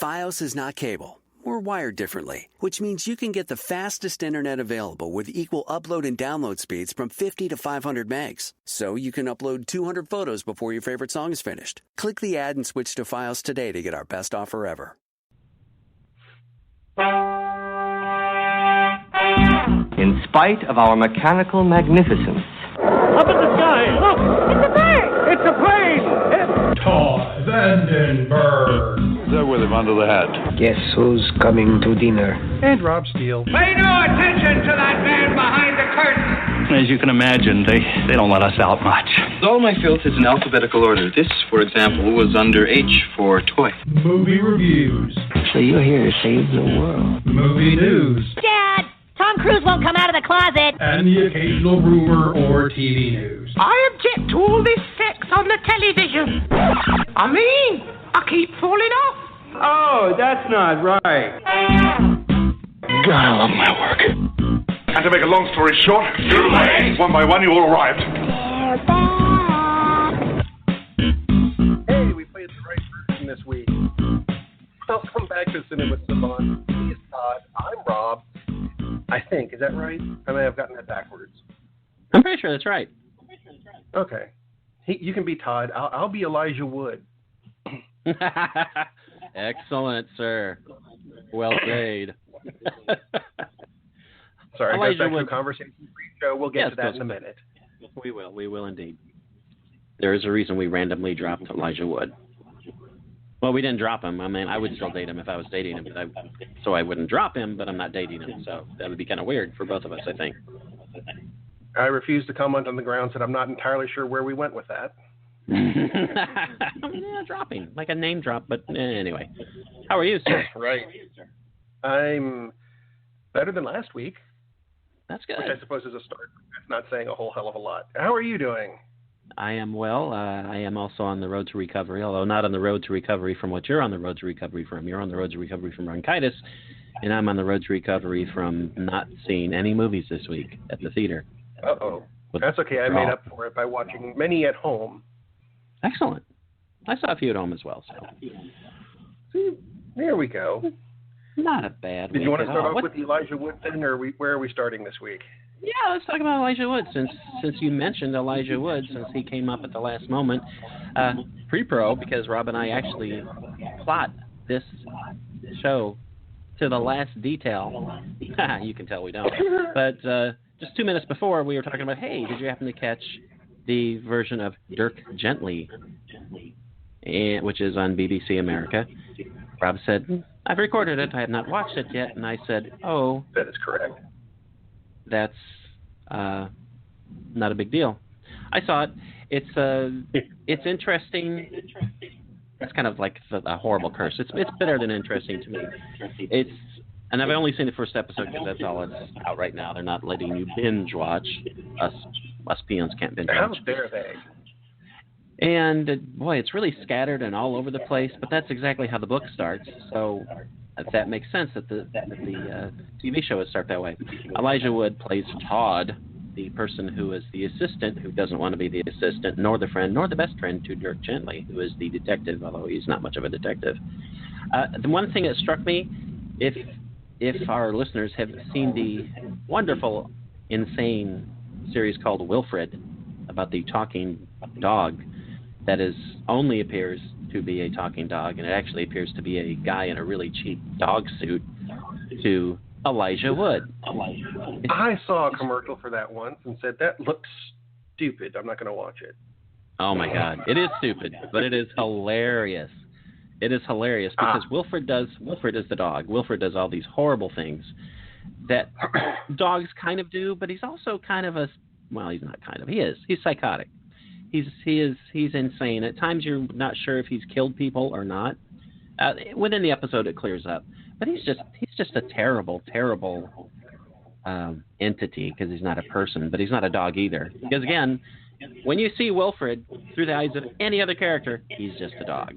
Fios is not cable. We're wired differently, which means you can get the fastest internet available with equal upload and download speeds from 50 to 500 megs. So you can upload 200 photos before your favorite song is finished. Click the ad and switch to Fios today to get our best offer ever. In spite of our mechanical magnificence. Up in the sky, look! It's a bird! It's a plane! It's Todd Vandenberg. There with him under the hat. Guess who's coming to dinner? And Rob Steele. Pay no attention to that man behind the curtain! As you can imagine, they don't let us out much. All my filters in alphabetical order. This, for example, was under H for toy. Movie reviews. So you're here to save the world. Movie news. Dad! Tom Cruise won't come out of the closet. And the occasional rumor or TV news. I object to all this sex on the television. I mean, I keep falling off. Oh, that's not right. God, I love my work. And to make a long story short, too late. One by one, you all arrived. Hey, we played the right version this week. Welcome back to Cinema Savant. He's Todd. I'm Rob. I think. Is that right? I may have gotten that backwards. I'm pretty sure that's right. Okay. You can be Todd. I'll be Elijah Wood. Excellent, sir. Well played. Sorry, Elijah I got back Wood. to conversation pre-show. We'll get to that in a minute. We will indeed. There is a reason we randomly dropped Elijah Wood. Well, we didn't drop him. I mean, I would still date him if I was dating him, so I wouldn't drop him, but I'm not dating him, so that would be kind of weird for both of us, I think. I refuse to comment on the grounds that I'm not entirely sure where we went with that. Yeah, dropping, like a name drop, but anyway. How are you, sir? Right. I'm better than last week. That's good. Which I suppose is a start. That's not saying a whole hell of a lot. How are you doing? I am well. I am also on the road to recovery, although not on the road to recovery from what you're on the road to recovery from. You're on the road to recovery from bronchitis, and I'm on the road to recovery from not seeing any movies this week at the theater. Uh-oh. That's okay. I made up for it by watching many at home. Excellent. I saw a few at home as well. So there we go. Not a bad week. Did you want to start off What? with the Elijah Wood thing, or where are we starting this week? Yeah, let's talk about Elijah Wood. Since you mentioned Elijah Wood, since he came up at the last moment, pre-pro, because Rob and I actually plot this show to the last detail. You can tell we don't. But just 2 minutes before, we were talking about, hey, did you happen to catch the version of Dirk Gently, which is on BBC America? Rob said, I've recorded it. I have not watched it yet. And I said, oh. That is correct. That's not a big deal. I saw it. It's interesting. It's kind of like a horrible curse. It's better than interesting to me. And I've only seen the first episode because that's all it's out right now. They're not letting you binge watch. Us peons can't binge watch. How dare they? And boy, it's really scattered and all over the place. But that's exactly how the book starts. So that makes sense that the TV show would start that way. Elijah Wood plays Todd, the person who is the assistant, who doesn't want to be the assistant, nor the friend, nor the best friend to Dirk Gently, who is the detective, although he's not much of a detective. The one thing that struck me, if our listeners have seen the wonderful, insane series called Wilfred, about the talking dog, that only appears to be a talking dog, and it actually appears to be a guy in a really cheap dog suit to Elijah Wood. I saw a commercial for that once and said, that looks stupid. I'm not going to watch it. Oh, my God. It is stupid, but it is hilarious. It is hilarious because Wilfred is the dog. Wilfred does all these horrible things that dogs kind of do, but he's also kind of he's not kind of. He is. He's psychotic. He's insane. At times you're not sure if he's killed people or not. Within the episode it clears up. But he's just a terrible, terrible entity because he's not a person, but he's not a dog either. Because again, when you see Wilfred through the eyes of any other character, he's just a dog.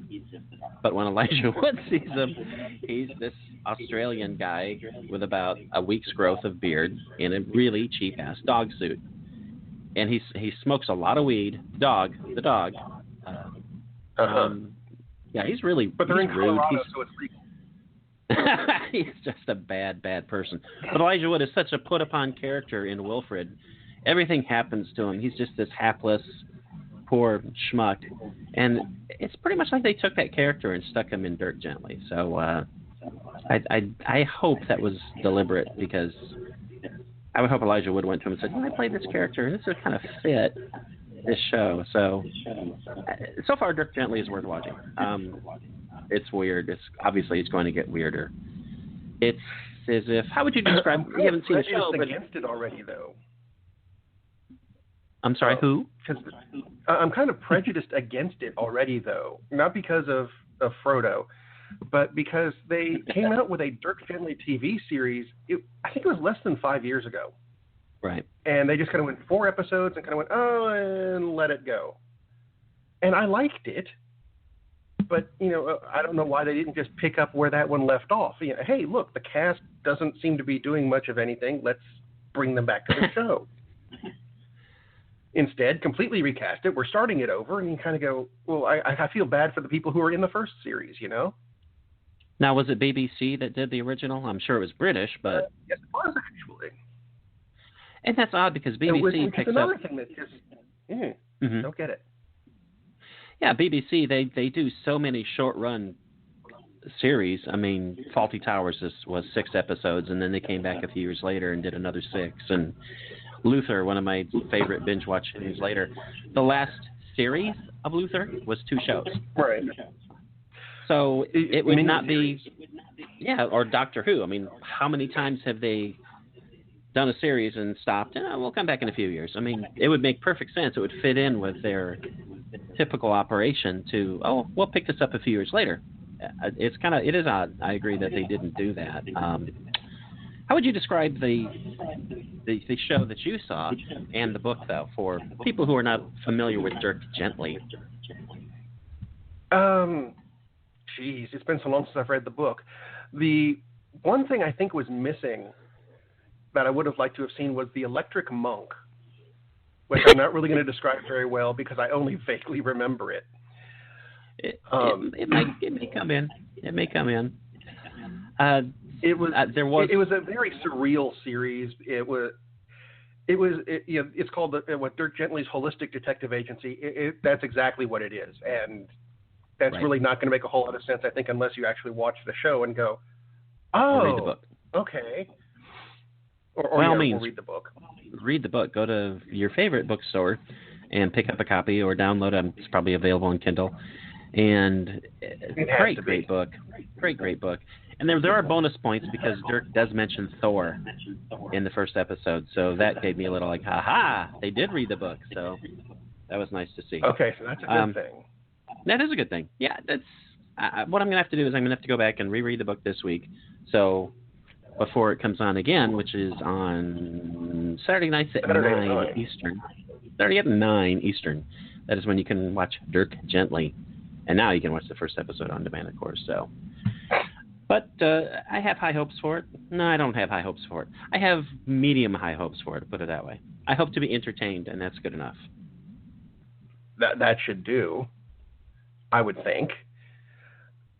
But when Elijah Wood sees him, he's this Australian guy with about a week's growth of beard in a really cheap-ass dog suit. And he smokes a lot of weed. The dog. Yeah, he's really. But they're in rude. Colorado, so it's legal. he's just a bad person. But Elijah Wood is such a put-upon character in Wilfred. Everything happens to him. He's just this hapless, poor schmuck. And it's pretty much like they took that character and stuck him in Dirk Gently. So I hope that was deliberate, because I would hope Elijah Wood went to him and said, I played this character, and this would kind of fit this show. So far, Dirk Gently is worth watching. It's weird. Obviously it's going to get weirder. It's as if, how would you describe? You haven't seen the show, but against it already, though. I'm sorry, who? Because I'm kind of prejudiced against it already, though. Not because of Frodo, but because they came out with a Dirk Gently TV series. I think it was less than 5 years ago. Right. And they just kind of went 4 episodes and kind of went, and let it go. And I liked it. But, I don't know why they didn't just pick up where that one left off. Hey, look, the cast doesn't seem to be doing much of anything. Let's bring them back to the show. Instead, completely recast it. We're starting it over. And you kind of go, well, I feel bad for the people who were in the first series, Now, was it BBC that did the original? I'm sure it was British, but... Yes, it was, actually. And that's odd, because BBC picks another up... thing that just... Don't get it. Yeah, BBC, they do so many short-run series. I mean, Fawlty Towers was 6 episodes, and then they came back a few years later and did another 6. And Luther, one of my favorite binge-watch things later, the last series of Luther was 2 shows. Right. So it would not be... Yeah, or Doctor Who. I mean, how many times have they done a series and stopped? We'll come back in a few years. I mean, it would make perfect sense. It would fit in with their typical operation to, we'll pick this up a few years later. It is odd. I agree that they didn't do that. How would you describe the show that you saw and the book, though, for people who are not familiar with Dirk Gently? Geez, it's been so long since I've read the book. The one thing I think was missing that I would have liked to have seen was the electric monk, which I'm not really going to describe very well because I only vaguely remember it. It may come in. It may come in. It was a very surreal series. It's called what Dirk Gently's Holistic Detective Agency. That's exactly what it is, and that's really not going to make a whole lot of sense, I think, unless you actually watch the show and go, read the book. Okay. Or means, read the book. Read the book. Go to your favorite bookstore and pick up a copy or download them. It's probably available on Kindle. And great book. Great book. And there are bonus points because Dirk does mention Thor in the first episode. So that gave me a little like, ha-ha, they did read the book. So that was nice to see. Okay, so that's a good thing. That is a good thing. Yeah, that's what I'm going to have to do is I'm going to have to go back and reread the book this week. So before it comes on again, which is on Saturday nights at 9 Eastern. Saturday at 9 Eastern. That is when you can watch Dirk Gently. And now you can watch the first episode on demand, of course. So, but I have high hopes for it. No, I don't have high hopes for it. I have medium high hopes for it, to put it that way. I hope to be entertained, and that's good enough. That should do, I would think.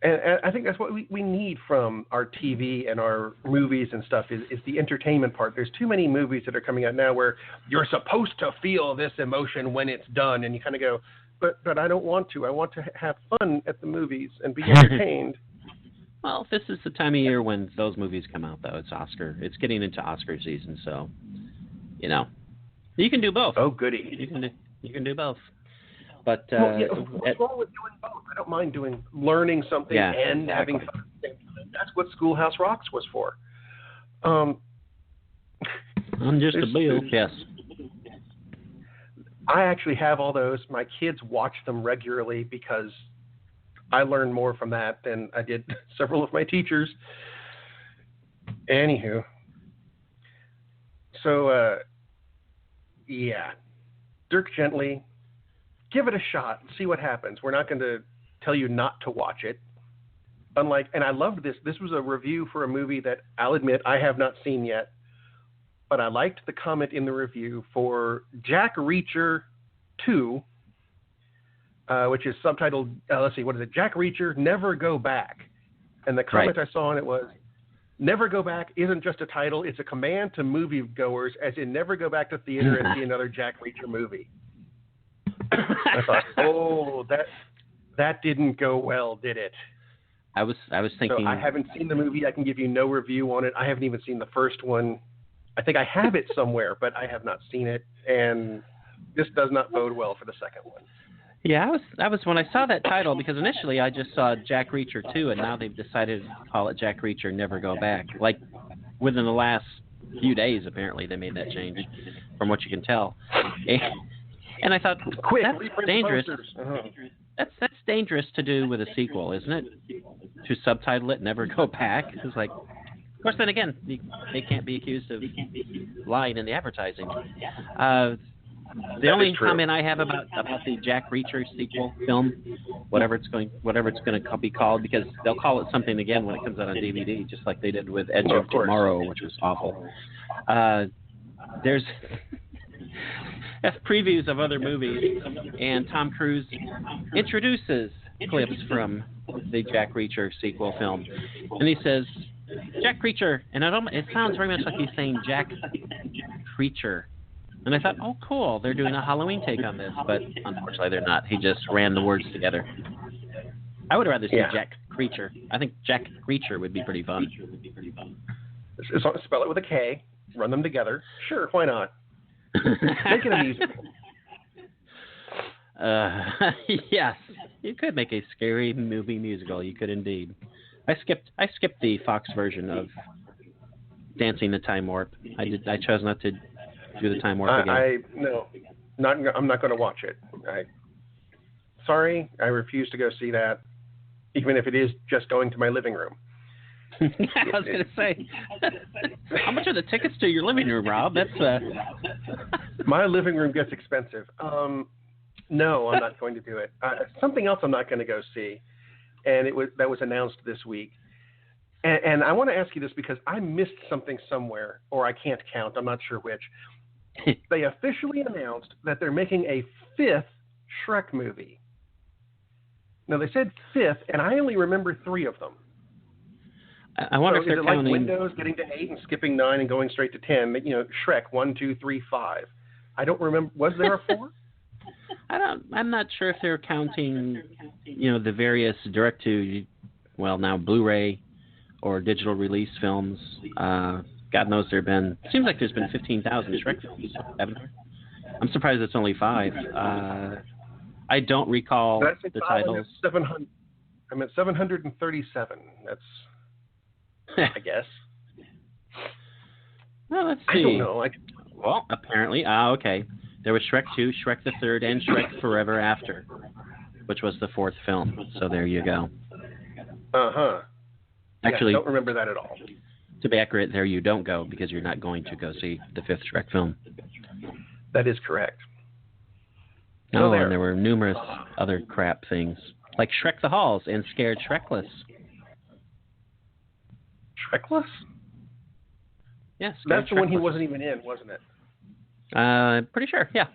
And I think that's what we need from our TV and our movies and stuff is the entertainment part. There's too many movies that are coming out now where you're supposed to feel this emotion when it's done, and you kind of go, but I don't want to. I want to have fun at the movies and be entertained. Well, this is the time of year when those movies come out, though. It's getting into Oscar season, so, you can do both. Oh, goody. You can do both. But what's wrong with doing both? I don't mind learning something and having fun. That's what Schoolhouse Rocks was for. I'm just a bill. Yes. I actually have all those. My kids watch them regularly because I learned more from that than I did several of my teachers. Anywho. So, Dirk Gently. Give it a shot. See what happens. We're not going to tell you not to watch it. And I loved this. This was a review for a movie that I'll admit I have not seen yet. But I liked the comment in the review for Jack Reacher 2, which is subtitled, let's see, what is it? Jack Reacher, Never Go Back. And the comment I saw on it was, Never Go Back isn't just a title; it's a command to moviegoers, as in never go back to theater and see another Jack Reacher movie. I thought, oh, that didn't go well, did it? I was thinking. So I haven't seen the movie. I can give you no review on it. I haven't even seen the first one. I think I have it somewhere, but I have not seen it, and this does not bode well for the second one. Yeah, I was when I saw that title, because initially I just saw Jack Reacher 2, and now they've decided to call it Jack Reacher Never Go Back. Like within the last few days, apparently they made that change, from what you can tell. And I thought, quick, that's dangerous. That's dangerous to do with a sequel, isn't it? To subtitle it Never Go Back. It's like, of course, then again, they can't be accused of lying in the advertising. The only comment I have about the Jack Reacher sequel film, whatever it's going to be called, because they'll call it something again when it comes out on DVD, just like they did with Edge of Tomorrow, which was awful. There's previews of other movies, and Tom Cruise introduces clips from the Jack Reacher sequel film, and he says, Jack Reacher, and it sounds very much like he's saying Jack Reacher. And I thought, oh, cool, they're doing a Halloween take on this, but unfortunately they're not. He just ran the words together. I would rather see Jack Reacher. I think Jack Reacher would be pretty fun. Spell it with a K, run them together. Sure, why not? Make it a musical. Yes, you could make a scary movie musical. You could indeed. I skipped the Fox version of Dancing the Time Warp. I chose not to do the Time Warp again. I'm not going to watch it. Sorry, I refuse to go see that, even if it is just going to my living room. I was going to say, how much are the tickets to your living room, Rob? That's my living room gets expensive. No, I'm not going to do it. Something else I'm not going to go see, and that was announced this week. And I want to ask you this because I missed something somewhere, or I can't count. I'm not sure which. They officially announced that they're making a 5th Shrek movie. Now, they said 5th, and I only remember 3 of them. I wonder if they're counting... like Windows getting to 8 and skipping 9 and going straight to 10? You know, Shrek 1, 2, 3, 5. I don't remember. Was there a 4? I'm not sure if they're counting, the various now Blu-ray or digital release films. God knows seems like there's been 15,000 Shrek films, haven't there? I'm surprised it's only 5. I don't recall the titles. 700. I'm at 737. That's, I guess. Well, let's see. I don't know. Well, apparently, okay. There was Shrek 2, Shrek the Third, and Shrek Forever After, which was the 4th film. So there you go. Uh-huh. Actually, I don't remember that at all. To be accurate, there you don't go, because you're not going to go see the 5th Shrek film. That is correct. Oh, and there were numerous other crap things, like Shrek the Halls and Scared Shrekless. Shrekless? Yes. Yeah, that's the one he wasn't even in, wasn't it? Pretty sure, yeah.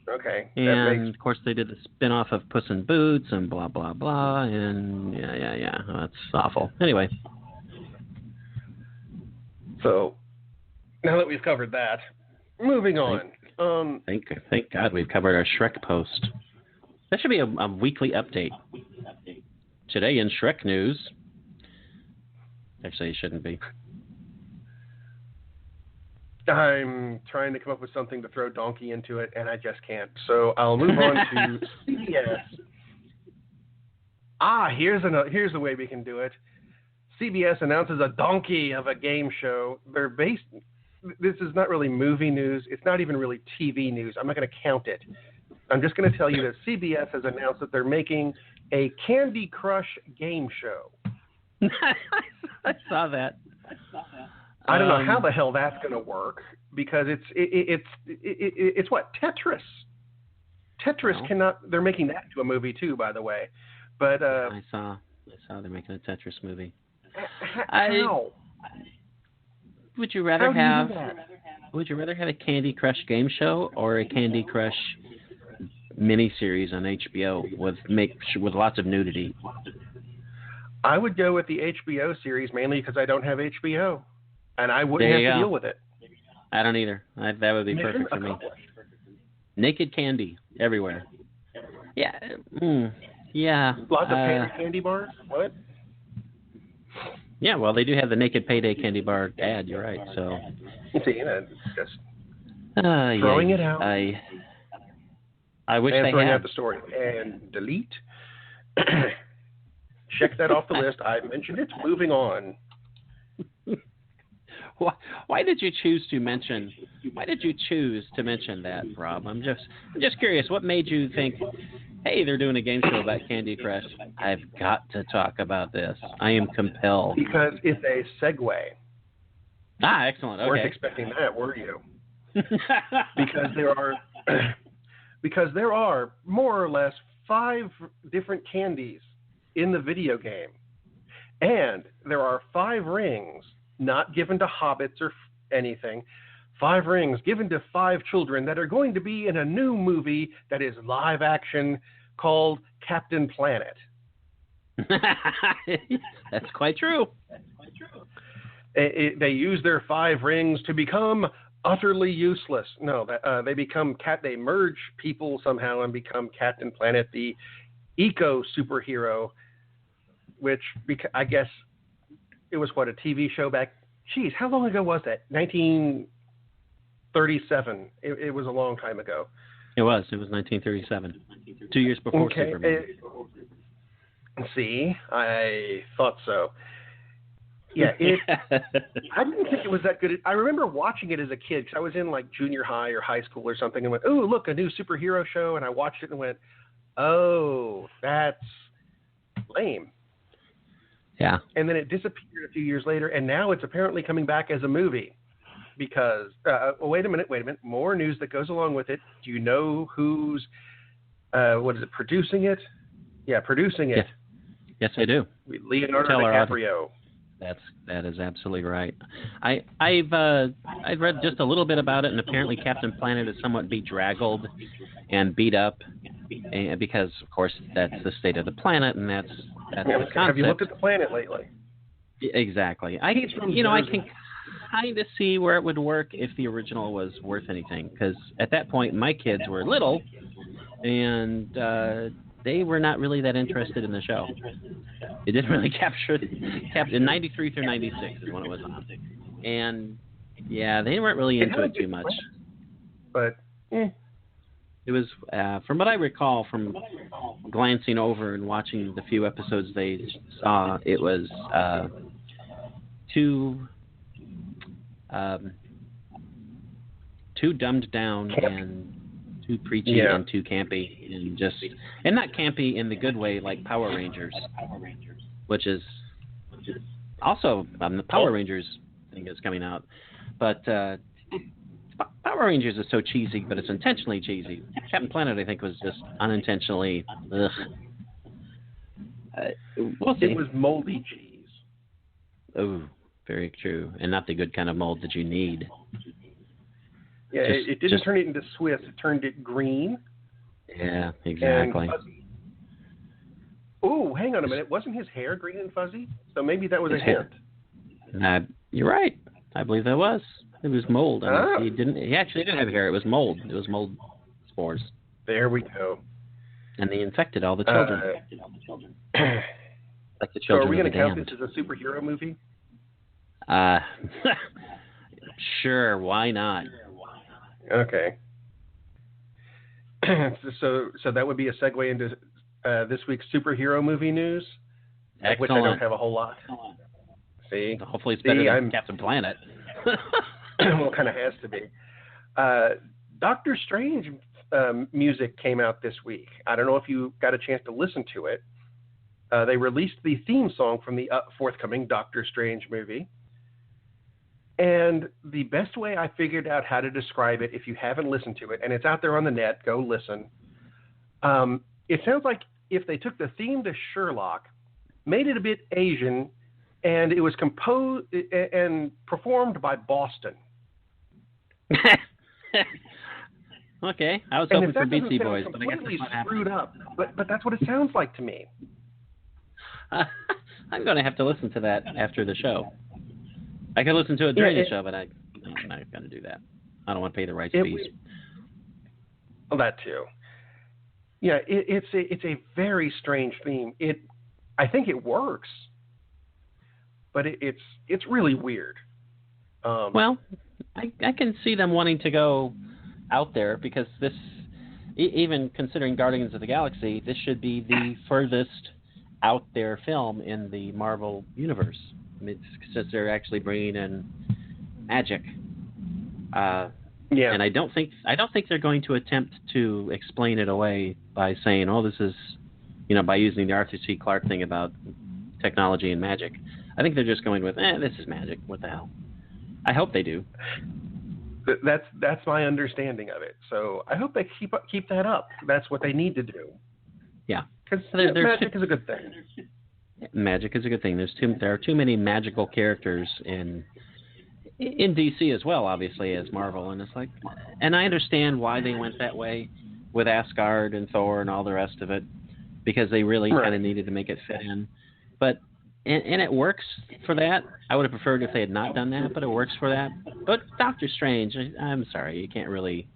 Okay. And, of course, they did the spin-off of Puss in Boots and blah, blah, blah, and yeah. Oh, that's awful. Anyway. So, now that we've covered that, moving on. Thank God we've covered our Shrek post. That should be a weekly update. Today in Shrek news. Actually, it shouldn't be. I'm trying to come up with something to throw donkey into it, and I just can't. So I'll move on to CBS. Here's the way we can do it. CBS announces a donkey of a game show. This is not really movie news. It's not even really TV news. I'm not going to count it. I'm just going to tell you that CBS has announced that they're making a Candy Crush game show. I saw that. I don't know how the hell that's going to work, because it's what, Tetris. Tetris cannot. They're making that into a movie too, by the way. But I saw they're making a Tetris movie. How? Would you rather have a Candy Crush game show or a Candy Crush miniseries on HBO with lots of nudity? I would go with the HBO series mainly because I don't have HBO, and I wouldn't have to deal with it. I don't either. That would be perfect for me. Naked candy everywhere. Yeah. Yeah. Lots of candy bars? What? Yeah, well, they do have the Naked Payday candy bar ad. You're right. So. See, just throwing it out. I wish and they throwing had. out the story. And delete. Check that off the list. I mentioned it. Moving on. Why did you choose to mention? Why did you choose to mention that, Rob? I'm just curious. What made you think, hey, they're doing a game show about Candy Crush? I've got to talk about this. I am compelled. Because it's a segue. Ah, excellent. Okay. Weren't expecting that, were you? Because there are more or less 5 different candies in the video game, and there are 5 rings. Not given to hobbits or anything. 5 rings given to 5 children that are going to be in a new movie that is live action called Captain Planet. That's quite true. They use their 5 rings to become utterly useless. No, they merge people somehow and become Captain Planet, the eco superhero, which I guess it was a TV show back. Geez, how long ago was that? 1937. It was a long time ago. It was 1937. 2 years before Superman. See, I thought so. Yeah, I didn't think it was that good. I remember watching it as a kid because I was in like junior high or high school or something and went, "Oh, look, a new superhero show," and I watched it and went, "Oh, that's lame." Yeah. And then it disappeared a few years later, and now it's apparently coming back as a movie because, wait a minute, more news that goes along with it. Do you know who's, producing it? Yeah, producing it. Yes, I do. Leonardo DiCaprio. That is absolutely right. I've read just a little bit about it, and apparently Captain Planet is somewhat bedraggled and beat up, because of course that's the state of the planet, and that's the concept. Have you looked at the planet lately? Exactly. I can kind of see where it would work if the original was worth anything, because at that point my kids were little, and they were not really that interested in the show. It didn't really capture in 93 through 96 is when it was on. And yeah, they weren't really into it too much. But it was, from what I recall from glancing over and watching the few episodes they saw, it was too dumbed down and too preachy and too campy, and not campy in the good way like Power Rangers, which is also the Power Rangers thing is coming out, but Power Rangers is so cheesy, but it's intentionally cheesy. Captain Planet, I think, was just unintentionally. We'll see. It was moldy cheese. Oh, very true, and not the good kind of mold that you need. Yeah, it didn't turn it into Swiss. It turned it green. Yeah, exactly. Oh, hang on a minute. Wasn't his hair green and fuzzy? So maybe that was a hint. You're right. I believe that was. It was mold. He actually didn't have hair. It was mold. It was mold spores. There we go. And they infected all the children. Like the children. So are we going to count damned. this as a superhero movie? Sure. Why not? Okay. So that would be a segue into this week's superhero movie news, of which I don't have a whole lot. See? Hopefully it's better than Captain Planet. Well, it kind of has to be. Doctor Strange music came out this week. I don't know if you got a chance to listen to it. They released the theme song from the forthcoming Doctor Strange movie. And the best way I figured out how to describe it, if you haven't listened to it, and it's out there on the net, go listen. It sounds like if they took the theme to Sherlock, made it a bit Asian, and it was composed and performed by Boston. Okay, I was hoping for Beastie Boys, but I guess that's not screwed up. But that's what it sounds like to me. I'm going to have to listen to that after the show. I can listen to it during the show, but I'm not going to do that. I don't want to pay the rights fees. Well, that too. Yeah, it's a very strange theme. I think it works, but it's really weird. Well, I can see them wanting to go out there because this, even considering Guardians of the Galaxy, this should be the furthest out there film in the Marvel universe. I mean, since they're actually bringing in magic. And I don't think they're going to attempt to explain it away by saying, "Oh, this is," by using the Arthur C. Clarke thing about technology and magic. I think they're just going with, "This is magic. What the hell?" I hope they do. That's my understanding of it. So I hope they keep that up. That's what they need to do. Yeah, because magic is a good thing. Magic is a good thing. There are too many magical characters in DC as well, obviously, as Marvel, and it's like, and I understand why they went that way with Asgard and Thor and all the rest of it, because they really kind of needed to make it fit in. But and it works for that. I would have preferred if they had not done that, but it works for that. But Doctor Strange, I'm sorry, you can't really.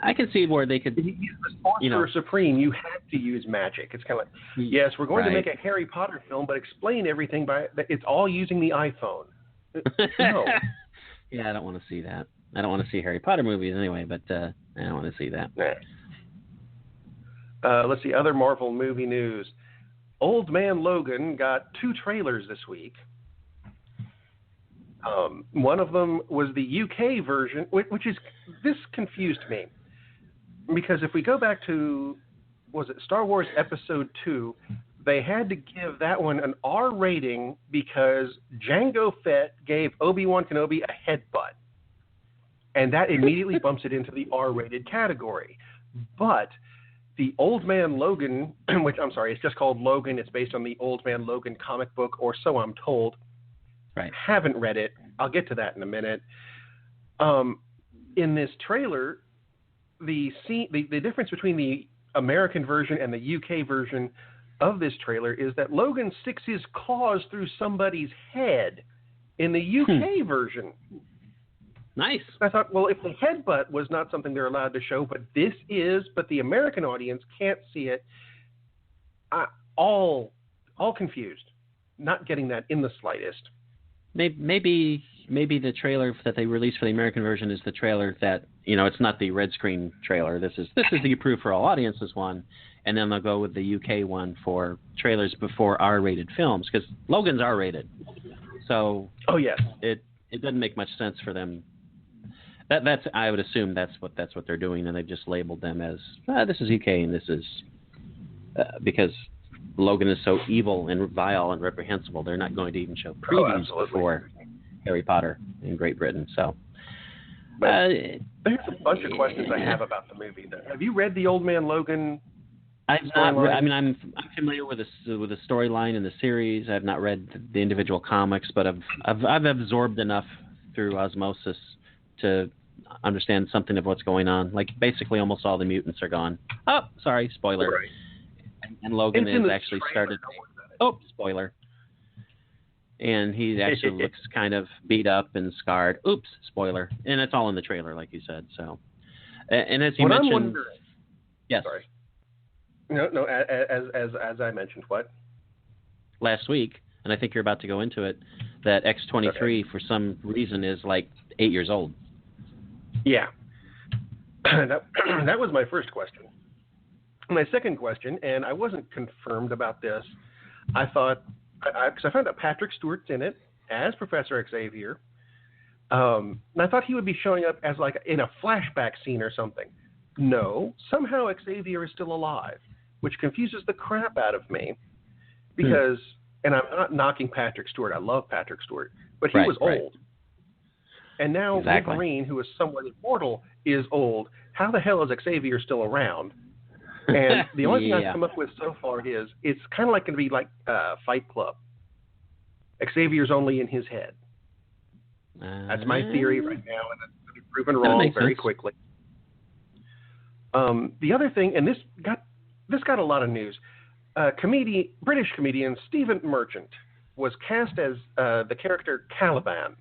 I can see where they could. If you use the Sorcerer Supreme, you have to use magic. It's kind of like, yes, we're going to make a Harry Potter film, but explain everything it's all using the iPhone. No. Yeah, I don't want to see that. I don't want to see Harry Potter movies anyway, but I don't want to see that. Let's see, other Marvel movie news. Old Man Logan got 2 trailers this week. One of them was the UK version, this confused me. Because if we go back to, was it Star Wars Episode 2, they had to give that one an R rating because Jango Fett gave Obi-Wan Kenobi a headbutt. And that immediately bumps it into the R-rated category. But the Old Man Logan, which I'm sorry, it's just called Logan. It's based on the Old Man Logan comic book, or so I'm told. Right. Haven't read it. I'll get to that in a minute. In this trailer, the difference between the American version and the UK version of this trailer is that Logan sticks his claws through somebody's head in the UK version. Nice. I thought, well, if the headbutt was not something they're allowed to show, but this is, but the American audience can't see it, all confused, not getting that in the slightest. Maybe the trailer that they released for the American version is the trailer that, it's not the red screen trailer. This is the approved for all audiences one, and then they'll go with the UK one for trailers before R-rated films, because Logan's R-rated. So it doesn't make much sense for them. That's I would assume that's what they're doing, and they've just labeled them as this is UK and this is because Logan is so evil and vile and reprehensible. They're not going to even show previews before Harry Potter in Great Britain. So there's a bunch of questions I have about the movie. Have you read the Old Man Logan? I've not. I'm familiar with the storyline in the series. I've not read the individual comics, but I've absorbed enough through osmosis to understand something of what's going on. Like basically, almost all the mutants are gone. Oh, sorry, spoiler. Right. And Logan has actually started. Oh, spoiler. And he actually looks kind of beat up and scarred. Oops, spoiler. And it's all in the trailer, like you said. So, and as you mentioned, yes. Sorry. No. As I mentioned, what? Last week, and I think you're about to go into it, that X-23 for some reason is like 8 years old. Yeah. That was my first question. My second question, and I wasn't confirmed about this, I thought, because I found out Patrick Stewart's in it as Professor Xavier, and I thought he would be showing up as like in a flashback scene or something. No, somehow Xavier is still alive, which confuses the crap out of me, because, and I'm not knocking Patrick Stewart, I love Patrick Stewart, but he was old. And now Wolverine, who is somewhat immortal, is old. How the hell is Xavier still around? And the only thing I've come up with so far is it's kind of like going to be like Fight Club. Xavier's only in his head. That's my theory right now, and it's going to be proven wrong very quickly. The other thing, and this got a lot of news. British comedian Stephen Merchant was cast as the character Caliban.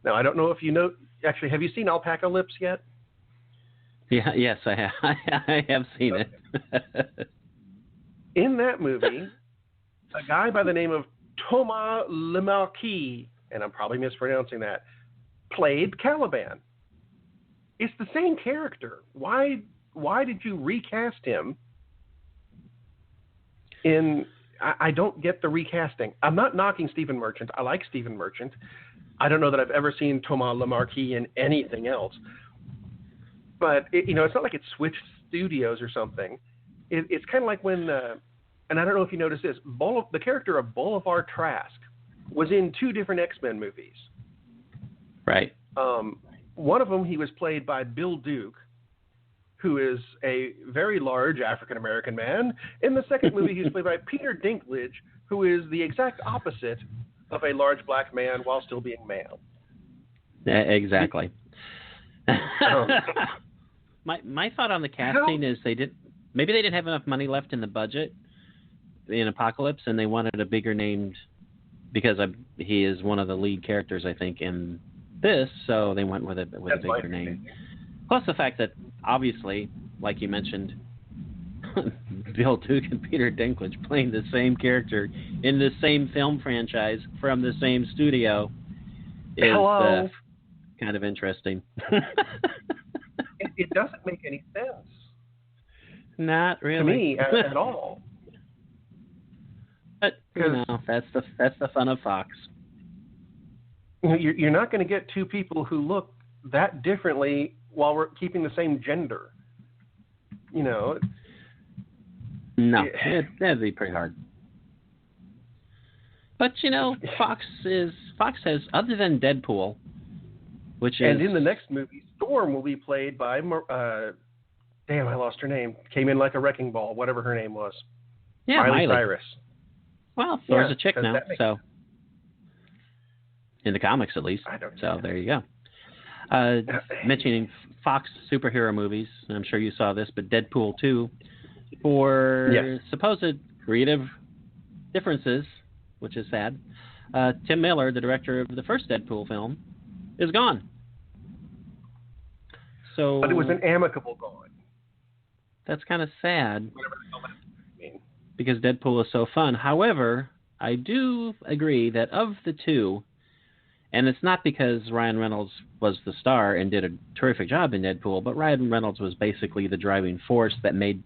Now, I don't know if you know. Actually, have you seen Alpaca Lips yet? Yeah. Yes, I have. I have seen it. In that movie, a guy by the name of Thomas Lemarquis, and I'm probably mispronouncing that, played Caliban. It's the same character. Why did you recast him? I don't get the recasting. I'm not knocking Stephen Merchant. I like Stephen Merchant. I don't know that I've ever seen Thomas Lemarquis in anything else. But it's not like it switched studios or something. It's kind of like when, and I don't know if you noticed this, the character of Bolivar Trask was in 2 different X-Men movies. Right. One of them, he was played by Bill Duke, who is a very large African-American man. In the second movie, he was played by Peter Dinklage, who is the exact opposite of a large black man while still being male. Exactly. My thought on the casting is maybe they didn't have enough money left in the budget in Apocalypse, and they wanted a bigger named, because he is one of the lead characters, I think, in this, so they went with a bigger name. Plus the fact that, obviously, like you mentioned, Bill Duke and Peter Dinklage playing the same character in the same film franchise from the same studio is kind of interesting. It doesn't make any sense. Not really. To me, at all. But, that's the fun of Fox. You're not going to get 2 people who look that differently while we're keeping the same gender. No, that'd be pretty hard. But Fox has, other than Deadpool, and in the next movie, Storm will be played by damn, I lost her name. Came in like a wrecking ball, whatever her name was. Yeah, Miley Cyrus. Well, Thor's a chick now, so in the comics at least. So there you go. Mentioning Fox superhero movies, I'm sure you saw this, but Deadpool 2, for supposed creative differences, which is sad, Tim Miller, the director of the first Deadpool film, is gone. So, but it was an amicable gone. That's kind of sad, because Deadpool is so fun. However, I do agree that of the 2, and it's not because Ryan Reynolds was the star and did a terrific job in Deadpool, but Ryan Reynolds was basically the driving force that made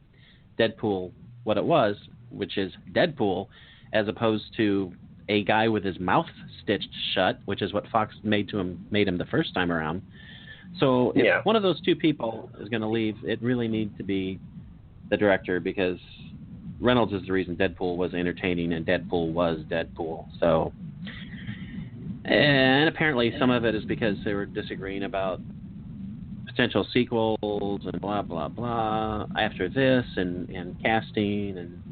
Deadpool what it was, which is Deadpool, as opposed to a guy with his mouth stitched shut, which is what Fox made him the first time around. So if one of those 2 people is going to leave, it really needs to be the director, because Reynolds is the reason Deadpool was entertaining and Deadpool was Deadpool. So, and apparently some of it is because they were disagreeing about potential sequels and blah, blah, blah after this and casting and,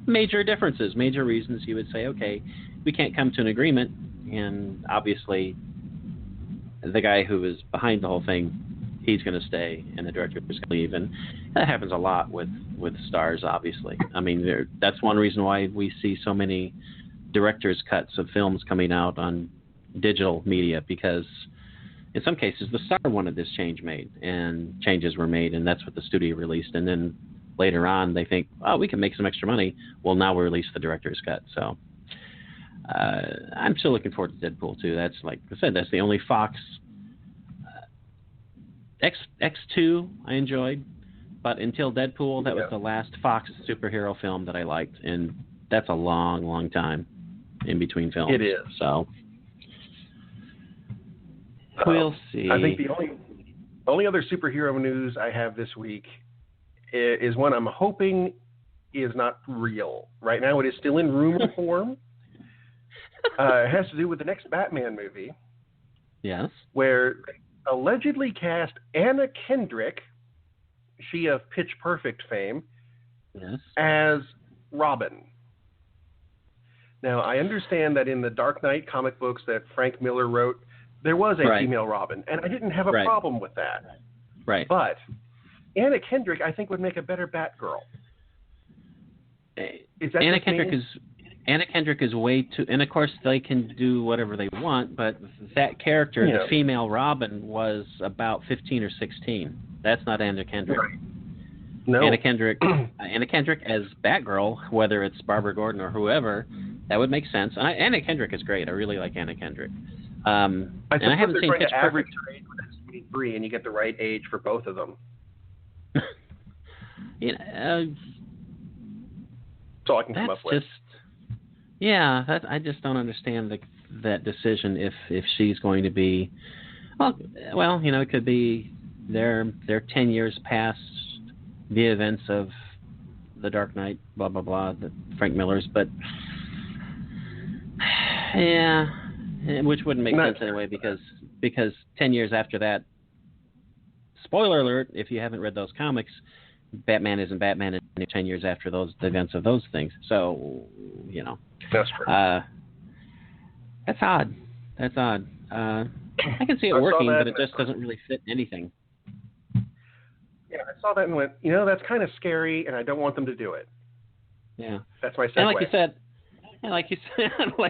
major differences, major reasons you would say, okay, we can't come to an agreement. And obviously the guy who was behind the whole thing, he's going to stay and the director is going to leave. And that happens a lot with stars, obviously. I mean, that's one reason why we see so many director's cuts of films coming out on digital media, because in some cases the star wanted this change made and changes were made, and that's what the studio released. And then later on they think, oh, we can make some extra money. Well, now we'll release the director's cut. So I'm still looking forward to Deadpool 2. That's, like I said, that's the only Fox. X2 I enjoyed, but until Deadpool, that was the last Fox superhero film that I liked, and that's a long, long time in between films. It is. So we'll see. I think the only other superhero news I have this week is one I'm hoping is not real. Right now it is still in rumor form. It has to do with the next Batman movie. Yes. Where they allegedly cast Anna Kendrick, she of Pitch Perfect fame, as Robin. Now, I understand that in the Dark Knight comic books that Frank Miller wrote, there was a female Robin, and I didn't have a problem with that. Right. But Anna Kendrick, I think, would make a better Batgirl. Anna Kendrick is way too, and of course they can do whatever they want, but that character, the female Robin, was about 15 or 16. That's not Anna Kendrick. Right. No. Anna Kendrick as Batgirl, whether it's Barbara Gordon or whoever, that would make sense. Anna Kendrick is great. I really like Anna Kendrick. And I haven't seen Pitch average Perfect. your age with S23, and you get the right age for both of them. That's all I can come up with. I just don't understand that decision. If she's going to be, well, it could be they're 10 years past the events of The Dark Knight, blah blah blah, the Frank Miller's, but which wouldn't make sense anyway because 10 years after that, spoiler alert, if you haven't read those comics, Batman isn't Batman in 10 years after the events of those things. So, That's true. That's odd. I can see it working, but it just doesn't really fit anything. Yeah, I saw that and went, that's kind of scary, and I don't want them to do it. Yeah. That's my segue. And like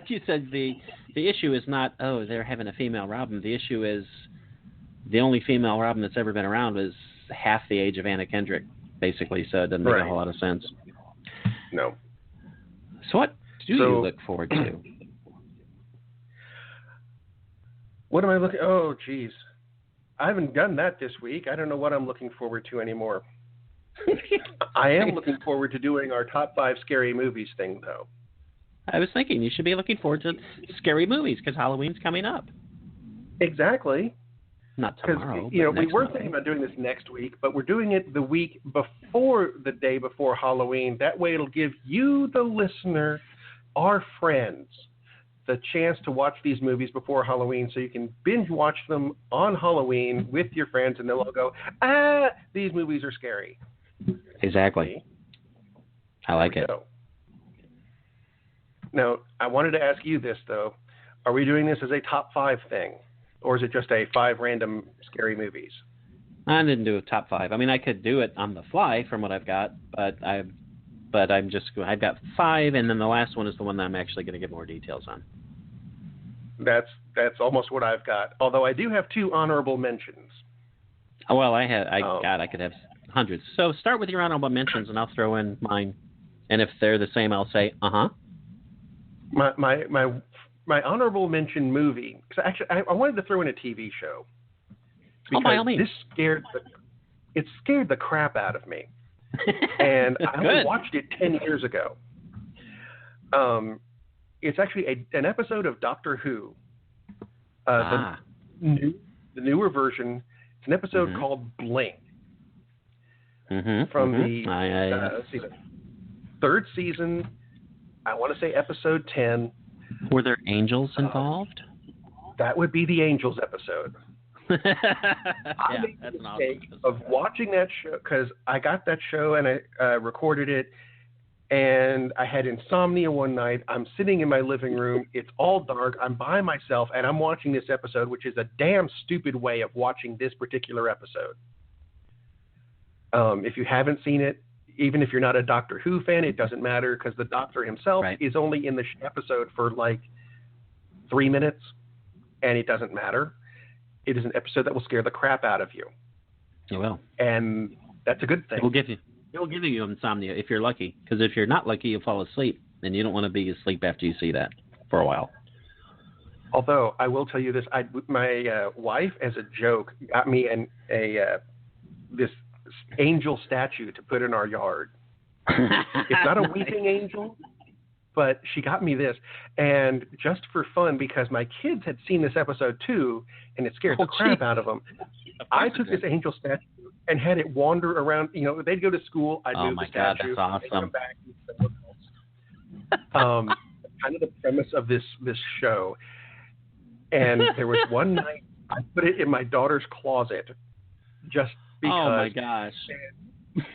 you said, the issue is not, they're having a female Robin. The issue is the only female Robin that's ever been around is half the age of Anna Kendrick, basically, so it doesn't make a whole lot of sense. No. So what do you look forward to? What am I looking? Oh, geez. I haven't done that this week. I don't know what I'm looking forward to anymore. I am looking forward to doing our top 5 scary movies thing, though. I was thinking you should be looking forward to scary movies because Halloween's coming up. Exactly. Not tomorrow. We were thinking about doing this next week, but we're doing it the week before the day before Halloween. That way it'll give you, the listener, our friends, the chance to watch these movies before Halloween so you can binge watch them on Halloween with your friends and they'll all go, these movies are scary. Exactly. I like it. Now, I wanted to ask you this, though. Are we doing this as a top 5 thing? Or is it just a 5 random scary movies? I didn't do a top 5. I mean, I could do it on the fly from what I've got, but I've got 5, and then the last one is the one that I'm actually going to get more details on. That's almost what I've got. Although I do have 2 honorable mentions. Oh, well, I could have hundreds. So start with your honorable mentions, and I'll throw in mine. And if they're the same, I'll say, My honorable mention movie, because actually I wanted to throw in a TV show. Because by all means. It scared the crap out of me. And I only watched it 10 years ago. It's actually an episode of Doctor Who. The newer version. It's an episode called Blink. From the 3rd season, I want to say episode 10. Were there angels involved? That would be the angels episode. I made the mistake of watching that show because I got that show and I recorded it, and I had insomnia one night. I'm sitting in my living room. It's all dark. I'm by myself, and I'm watching this episode, which is a damn stupid way of watching this particular episode. If you haven't seen it, even if you're not a Doctor Who fan, it doesn't matter because the Doctor himself is only in the episode for like 3 minutes, and it doesn't matter. It is an episode that will scare the crap out of you. It will. And that's a good thing. It will give you insomnia if you're lucky, because if you're not lucky, you'll fall asleep, and you don't want to be asleep after you see that for a while. Although, I will tell you this, my wife, as a joke, got me this angel statue to put in our yard. It's not a weeping angel, but she got me this. And just for fun, because my kids had seen this episode too, and it scared the crap out of them, I took this angel statue and had it wander around. They'd go to school, I'd move the statue, that's awesome. come back and someone else. Kind of the premise of this show. And there was one night I put it in my daughter's closet just because. Oh my gosh.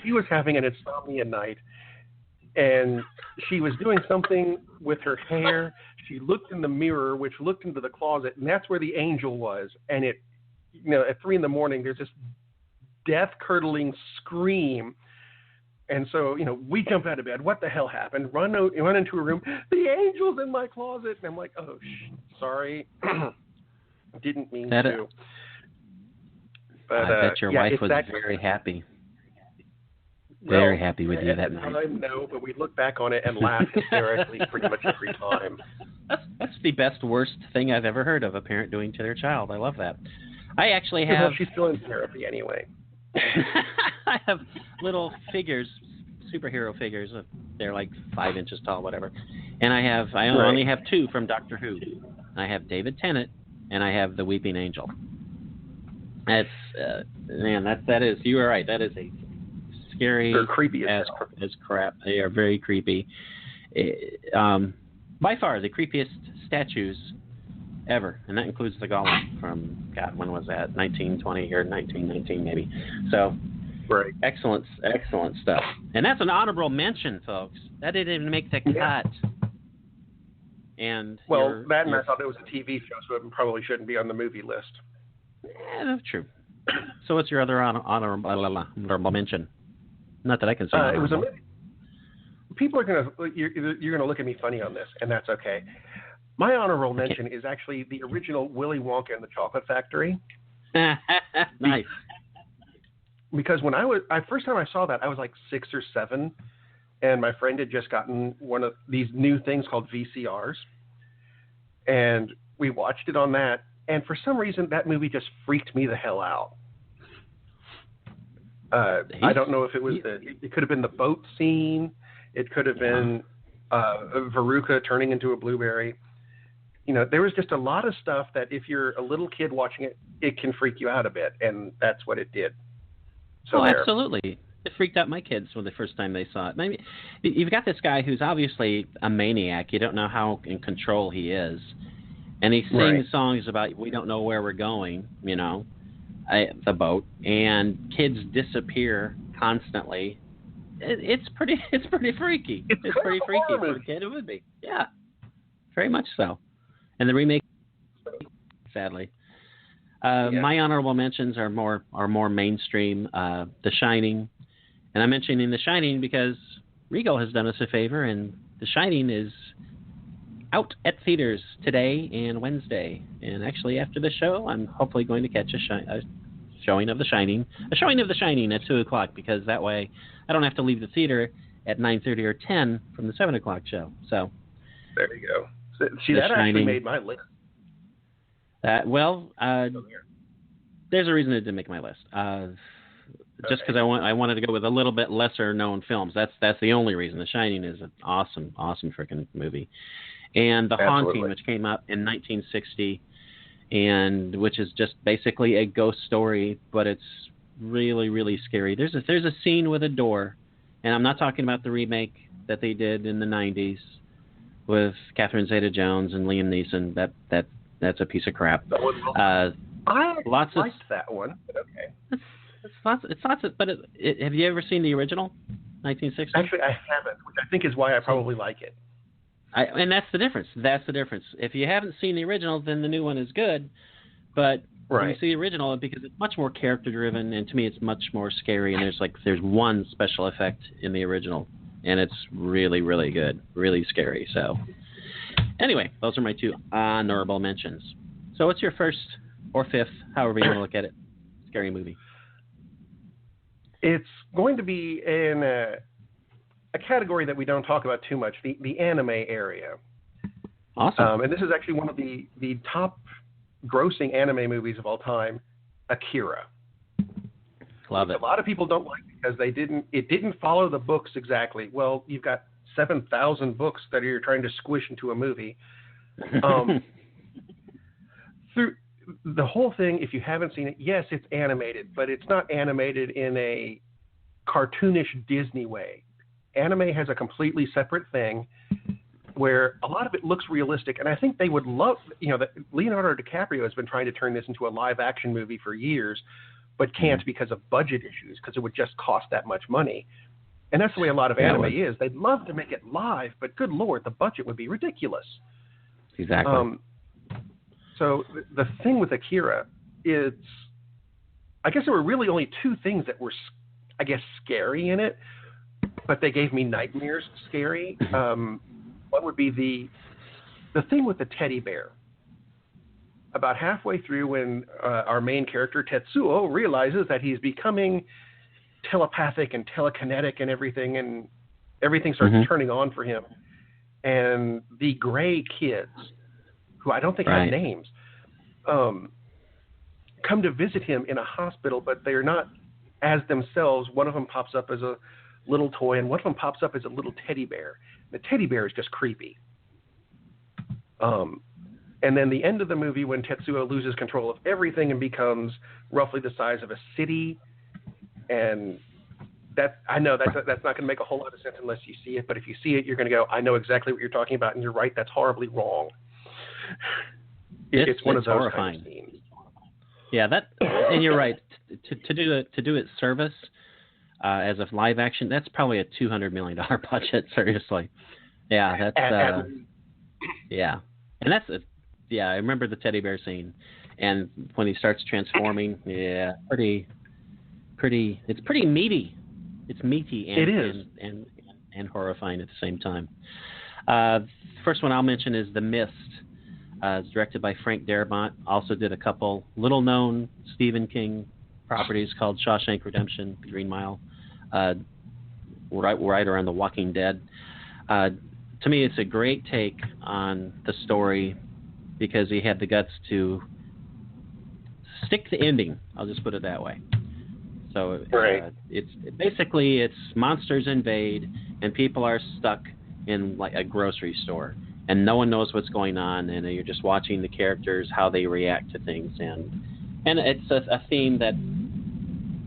She was having an insomnia night, and she was doing something with her hair. She looked in the mirror, which looked into the closet, and that's where the angel was. And it, at 3 a.m, there's this death-curdling scream, And so, we jump out of bed. What the hell happened? Run into a room. The angel's in my closet. And I'm like, oh, sorry. Didn't mean to. But, I bet your wife was very happy. Very happy with you that night. No, but we look back on it and laugh hysterically pretty much every time. That's the worst thing I've ever heard of a parent doing to their child. I love that. I actually have... Well, she's still in therapy anyway. I have little figures, superhero figures. They're like 5 inches tall, whatever. And I only have 2 from Doctor Who. I have David Tennant, and I have the Weeping Angel. That's that is. You are right. That is a scary. They're creepy as crap. They are very creepy. By far the creepiest statues ever, and that includes the Golem from when was that? 1920 or 1919 maybe. So, excellent stuff. And that's an honorable mention, folks. That didn't even make the cut. And I thought it was a TV show, so it probably shouldn't be on the movie list. Yeah, that's true. So what's your other honorable mention? Not that I can say. It was a movie. People are you're gonna look at me funny on this, and that's okay. My honorable mention is actually the original Willy Wonka and the Chocolate Factory. Nice. Because when first time I saw that, I was like 6 or 7, and my friend had just gotten one of these new things called VCRs, and we watched it on that. And for some reason, that movie just freaked me the hell out. I don't know if it was it could have been the boat scene. It could have been Veruca turning into a blueberry. There was just a lot of stuff that if you're a little kid watching it, it can freak you out a bit, and that's what it did. So absolutely. It freaked out my kids when the first time they saw it. Maybe you've got this guy who's obviously a maniac. You don't know how in control he is. And he sings songs about we don't know where we're going, the boat, and kids disappear constantly. It's pretty freaky. It's pretty freaky for a kid. It would be, yeah, very much so. And the remake, sadly, my honorable mentions are more mainstream. The Shining, and I'm mentioning The Shining because Regal has done us a favor, and The Shining is out at theaters today and Wednesday. And actually, after the show, I'm hopefully going to catch a showing of The Shining. A showing of The Shining at 2:00 because that way I don't have to leave the theater at 9:30 or 10 from the 7:00 show. So there you go. See, that actually made my list. There's a reason it didn't make my list. Just because I wanted to go with a little bit lesser known films. That's the only reason. The Shining is an awesome freaking movie. And The Haunting, which came out in 1960, and which is just basically a ghost story, but it's really, really scary. There's a scene with a door, and I'm not talking about the remake that they did in the 90s with Catherine Zeta-Jones and Liam Neeson. That's a piece of crap. I liked that one, but okay. Have you ever seen the original, 1960? Actually, I haven't, which I think is why I probably like it. And that's the difference. If you haven't seen the original, then the new one is good. But when you see the original, because it's much more character-driven, and to me it's much more scary, and there's one special effect in the original, and it's really, really good, really scary. So anyway, those are my 2 honorable mentions. So what's your first or fifth, however you want to look at it, scary movie? It's going to be in a category that we don't talk about too much, the anime area. Awesome. And this is actually one of the top grossing anime movies of all time, Akira. Love it. A lot of people don't like it because it didn't follow the books exactly. Well, you've got 7,000 books that you're trying to squish into a movie. Through the whole thing, if you haven't seen it, yes, it's animated, but it's not animated in a cartoonish Disney way. Anime has a completely separate thing where a lot of it looks realistic, and I think they would love, that Leonardo DiCaprio has been trying to turn this into a live-action movie for years, but can't because of budget issues, because it would just cost that much money. And that's the way a lot of anime is. They'd love to make it live, but good Lord, the budget would be ridiculous. Exactly. So the thing with Akira is, I guess there were really only 2 things that were, scary in it. but they gave me nightmares scary. What would be the thing with the teddy bear? About halfway through, when our main character Tetsuo realizes that he's becoming telepathic and telekinetic and everything starts turning on for him, and the gray kids, who I don't think have names, come to visit him in a hospital, but they're not as themselves. One of them pops up as a little toy, and one of them pops up as a little teddy bear. The teddy bear is just creepy. And then the end of the movie, when Tetsuo loses control of everything and becomes roughly the size of a city, and I know that's not going to make a whole lot of sense unless you see it, but if you see it, you're going to go, I know exactly what you're talking about, and you're right, that's horribly wrong. It's one of those horrifying. kind of scenes. Yeah, and you're right. To do it service as a live action, that's probably a $200 million budget. Seriously, yeah, that's yeah, and that's I remember the teddy bear scene, and when he starts transforming, pretty. It's pretty meaty. It's meaty and it is. and horrifying at the same time. First one I'll mention is The Mist. It's directed by Frank Darabont. Also did a couple little-known Stephen King properties called Shawshank Redemption, The Green Mile, right around The Walking Dead. To me, it's a great take on the story because he had the guts to stick the ending. I'll just put it that way. So it's monsters invade and people are stuck in like a grocery store. And no one knows what's going on, and you're just watching the characters, how they react to things. And it's a theme that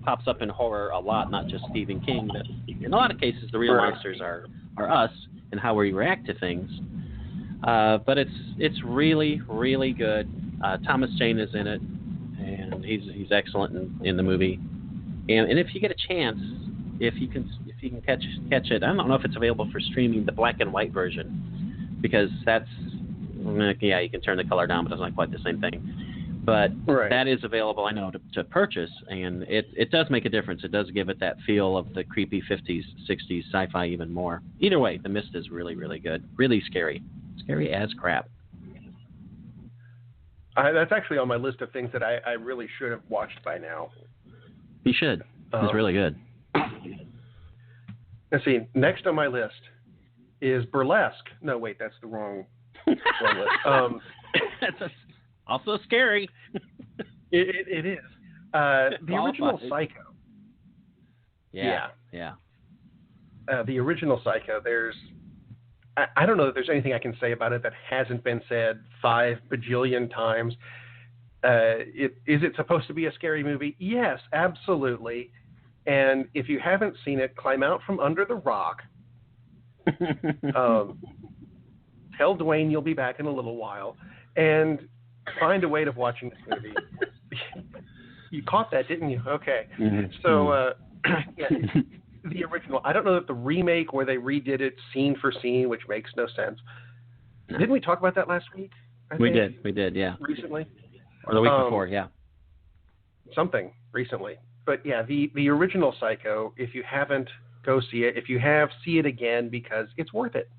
pops up in horror a lot, not just Stephen King. But in a lot of cases, the real monsters are us and how we react to things. But it's really, really good. Thomas Jane is in it, and he's excellent in the movie. And if you get a chance, if you can catch it, I don't know if it's available for streaming, the black and white version. Because that's, you can turn the color down, but it's not quite the same thing. But that is available, I know, to purchase, and it does make a difference. It does give it that feel of the creepy 50s, 60s sci-fi even more. Either way, The Mist is really, really good. Really scary. Scary as crap. That's actually on my list of things that I really should have watched by now. You should. It's really good. Let's see. Next on my list is Burlesque. No, wait, that's the wrong list. That's also scary. It is. The original Psycho. Yeah. The original Psycho, I don't know that there's anything I can say about it that hasn't been said 5 bajillion times. Is it supposed to be a scary movie? Yes, absolutely. And if you haven't seen it, climb out from under the rock. Tell Dwayne you'll be back in a little while, and find a way of watching this movie. You caught that, didn't you? Okay. So, the original. I don't know if the remake where they redid it scene for scene, which makes no sense. Didn't we talk about that last week? We did, yeah. Recently? Or the week before, yeah. Something recently. But yeah, the original Psycho, if you haven't, go see it. If you have, see it again because it's worth it.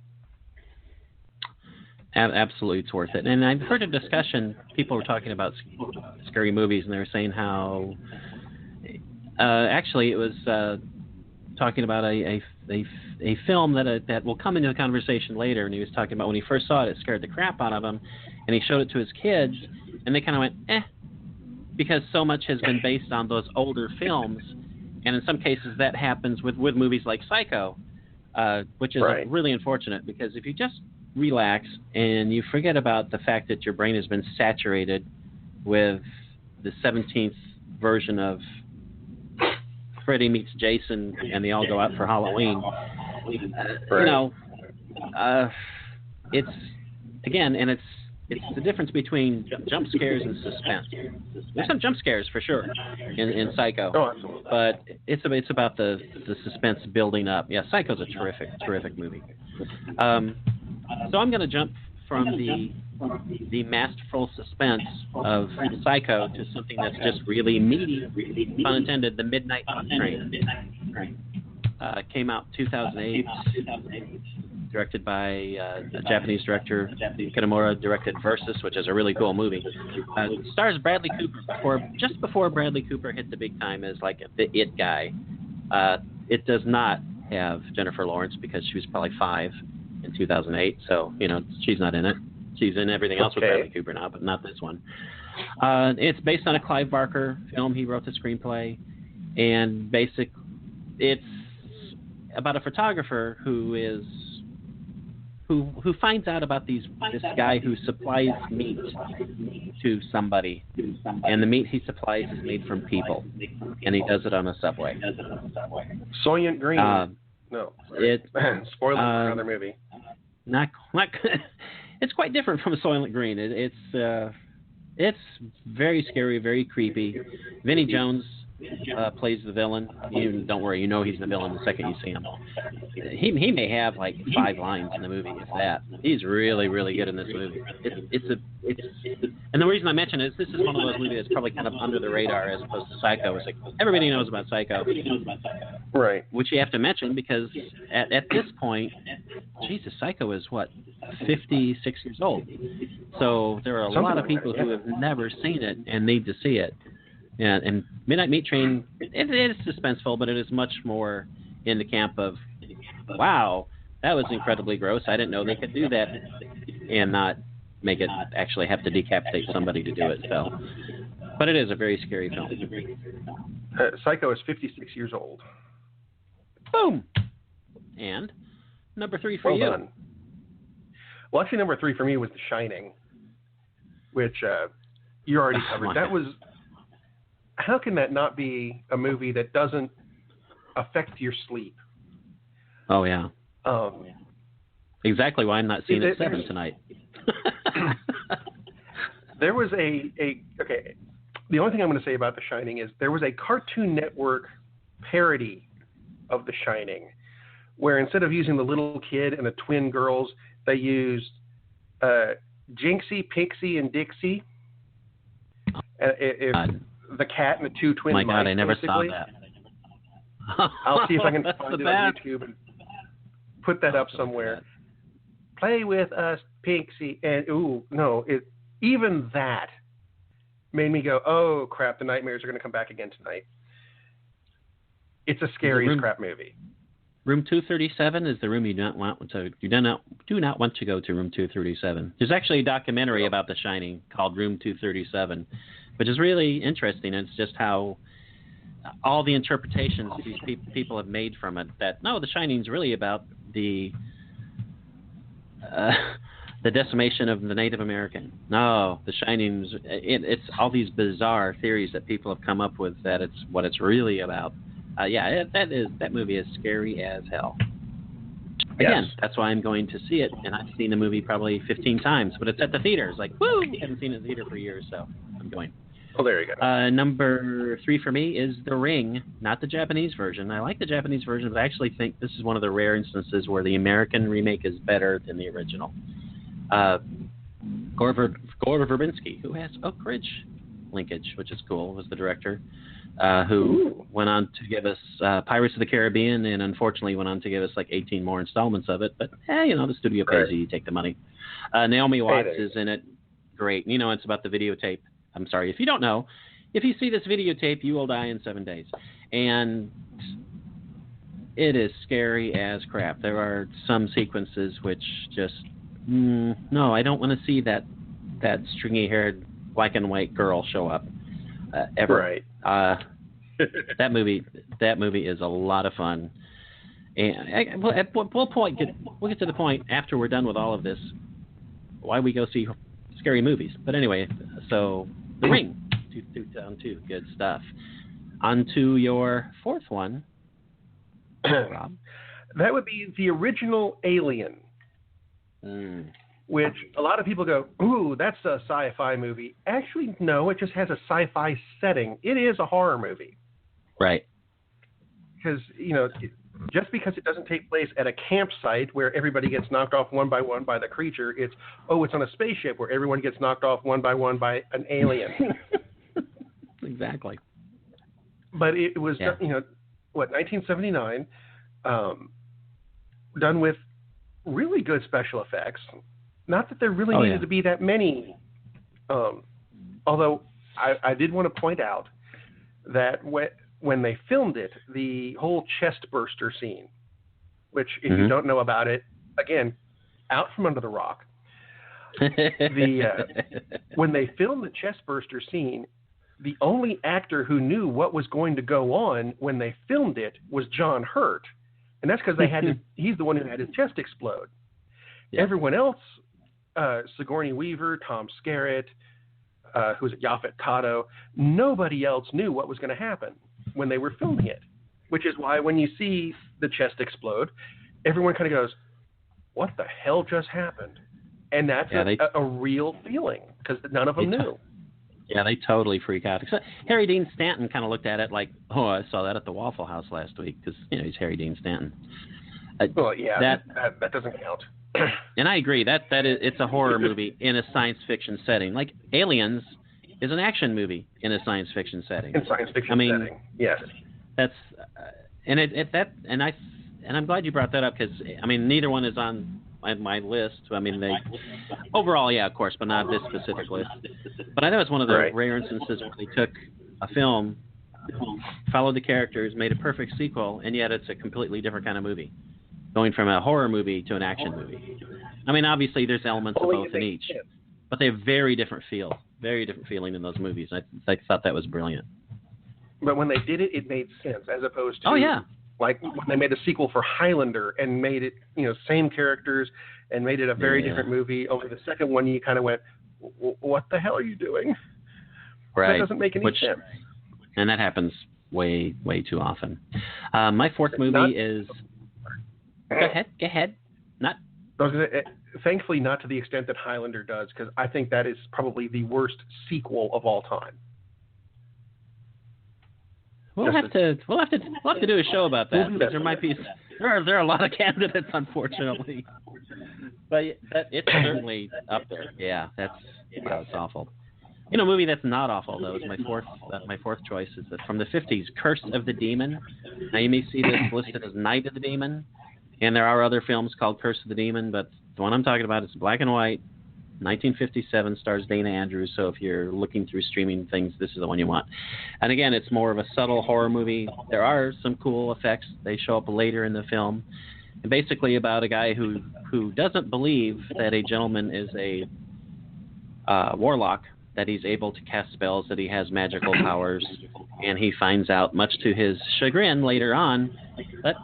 Absolutely, it's worth it. And I've heard a discussion, people were talking about scary movies, and they were saying how, actually it was talking about a film that will come into the conversation later, and he was talking about when he first saw it, it scared the crap out of him, and he showed it to his kids, and they kind of went, because so much has been based on those older films, and in some cases that happens with movies like Psycho, which is really unfortunate, because if you just relax and you forget about the fact that your brain has been saturated with the 17th version of Freddy meets Jason and they all go out for Halloween, it's again, and it's the difference between jump scares and suspense. There's some jump scares for sure in Psycho, but it's about the suspense building up. Yeah, Psycho's a terrific movie. So I'm going to jump from the masterful suspense of Psycho to something that's just really meaty, pun intended, The Midnight Train. came out 2008. Directed by a Japanese director, Kitamura. Directed Versus, which is a really cool movie. Stars Bradley Cooper just before Bradley Cooper hit the big time as like the it guy. It does not have Jennifer Lawrence because she was probably 5 in 2008, so she's not in it. She's in everything else with Bradley Cooper now, but not this one. It's based on a Clive Barker film. He wrote the screenplay, and it's about a photographer who finds out about this guy who supplies meat to somebody, and the meat he supplies is made from people, and he does it on a subway. Soylent Green. No, spoiler for another movie. Not it's quite different from Soylent Green. It's very scary, very creepy. Vinnie Jones plays the villain. Don't worry, he's the villain the second you see him. He may have like 5 lines in the movie, if that. He's really, really good in this movie. And the reason I mention it is this is one of those movies that's probably kind of under the radar as opposed to Psycho. It's like everybody knows about Psycho, right? Which you have to mention because at this point, Jesus, Psycho is 56 years old. So there are a lot of people who have never seen it and need to see it. Yeah, and Midnight Meat Train, it is suspenseful, but it is much more in the camp of, wow, that was incredibly gross. I didn't know they could do that and not make it actually have to decapitate somebody to do it. So, but it is a very scary film. Psycho is 56 years old. Boom. And number 3 for you. Well done. Well, actually, number 3 for me was The Shining, which you already covered. That was... How can that not be a movie that doesn't affect your sleep? Oh, yeah. Exactly why I'm not seeing it 7 tonight. There was okay, the only thing I'm going to say about The Shining is there was a Cartoon Network parody of The Shining where instead of using the little kid and the twin girls, they used Jinxie, Pixie, and Dixie. The cat and the 2 twin mice. My God, I never basically. saw that. I'll see if I can find it on YouTube and put that up somewhere. Play with us, Pixie, and even that made me go, oh crap, the nightmares are going to come back again tonight. It's a scary crap movie. Room 237 is the room you do not want to go to. Room 237. There's actually a documentary about The Shining called Room 237, which is really interesting. It's just how all the interpretations these people have made from it. That The Shining is really about the decimation of the Native American. No, The Shining it's all these bizarre theories that people have come up with that it's what it's really about. That movie is scary as hell. Again, That's why I'm going to see it, and I've seen the movie probably 15 times, but it's at the theaters. Like, woo! I haven't seen it in the theater for years, so I'm going. Oh, there you go. Number 3 for me is The Ring, not the Japanese version. I like the Japanese version, but I actually think this is one of the rare instances where the American remake is better than the original. Gore Verbinski, who has Oak Ridge linkage, which is cool, was the director. Who went on to give us Pirates of the Caribbean, and unfortunately went on to give us like 18 more installments of it. But, the studio pays you take the money. Naomi Watts is in it. Great. It's about the videotape. I'm sorry. If you don't know, if you see this videotape, you will die in 7 days. And it is scary as crap. There are some sequences which just, no, I don't want to see that stringy-haired black and white girl show up ever. Right. That movie is a lot of fun. And at what point we'll get to the point after we're done with all of this why we go see scary movies. But anyway, so The Ring, 2 good stuff. On to your 4th one, Rob. That would be the original Alien, which a lot of people go, ooh, that's a sci-fi movie. Actually, no, it just has a sci-fi setting. It is a horror movie. Right. Because, just because it doesn't take place at a campsite where everybody gets knocked off one by one by the creature, it's on a spaceship where everyone gets knocked off one by one by an alien. Exactly. But it was, 1979. done with really good special effects. Not that there really needed to be that many. Although I did want to point out that when they filmed it, the whole chest burster scene, which if you don't know about it, again, out from under the rock. When they filmed the chest burster scene, the only actor who knew what was going to go on when they filmed it was John Hurt, and that's because he's the one who had his chest explode. Yeah. Everyone else, Sigourney Weaver, Tom Skerritt, who's it, Yaphet Kotto, nobody else knew what was going to happen when they were filming it, which is why when you see the chest explode, everyone kind of goes, "What the hell just happened?" And that's a real feeling because none of them knew. Yeah, they totally freak out. Except Harry Dean Stanton kind of looked at it like, "Oh, I saw that at the Waffle House last week," because he's Harry Dean Stanton. Well, yeah, that doesn't count. And I agree it's a horror movie in a science fiction setting. Like Aliens is an action movie in a science fiction setting. In science fiction setting, yes. That's and I'm glad you brought that up because neither one is on my list. They overall, yeah, of course, but not this specific list. But I know it's one of the rare instances where they took a film, followed the characters, made a perfect sequel, and yet it's a completely different kind of movie. Going from a horror movie to an action movie. Obviously there's elements of both in each, but they have very different feeling in those movies. I thought that was brilliant. But when they did it, it made sense as opposed to like when they made a sequel for Highlander and made it, same characters and made it a very different movie. Only the second one you kind of went, "What the hell are you doing?" Right. That doesn't make any sense. And that happens way, way too often. My fourth movie is. Go ahead. Thankfully, not to the extent that Highlander does, because I think that is probably the worst sequel of all time. We'll have to do a show about that. Because there are a lot of candidates, unfortunately, but it's certainly up there. Yeah, it's awful. A movie that's not awful though is my fourth choice is from the 50s, Curse of the Demon. Now you may see this listed as Night of the Demon. And there are other films called Curse of the Demon, but the one I'm talking about is black and white, 1957, stars Dana Andrews. So if you're looking through streaming things, this is the one you want. And again, it's more of a subtle horror movie. There are some cool effects. They show up later in the film. And basically about a guy who doesn't believe that a gentleman is a warlock, that he's able to cast spells, that he has magical powers, and he finds out, much to his chagrin later on, that,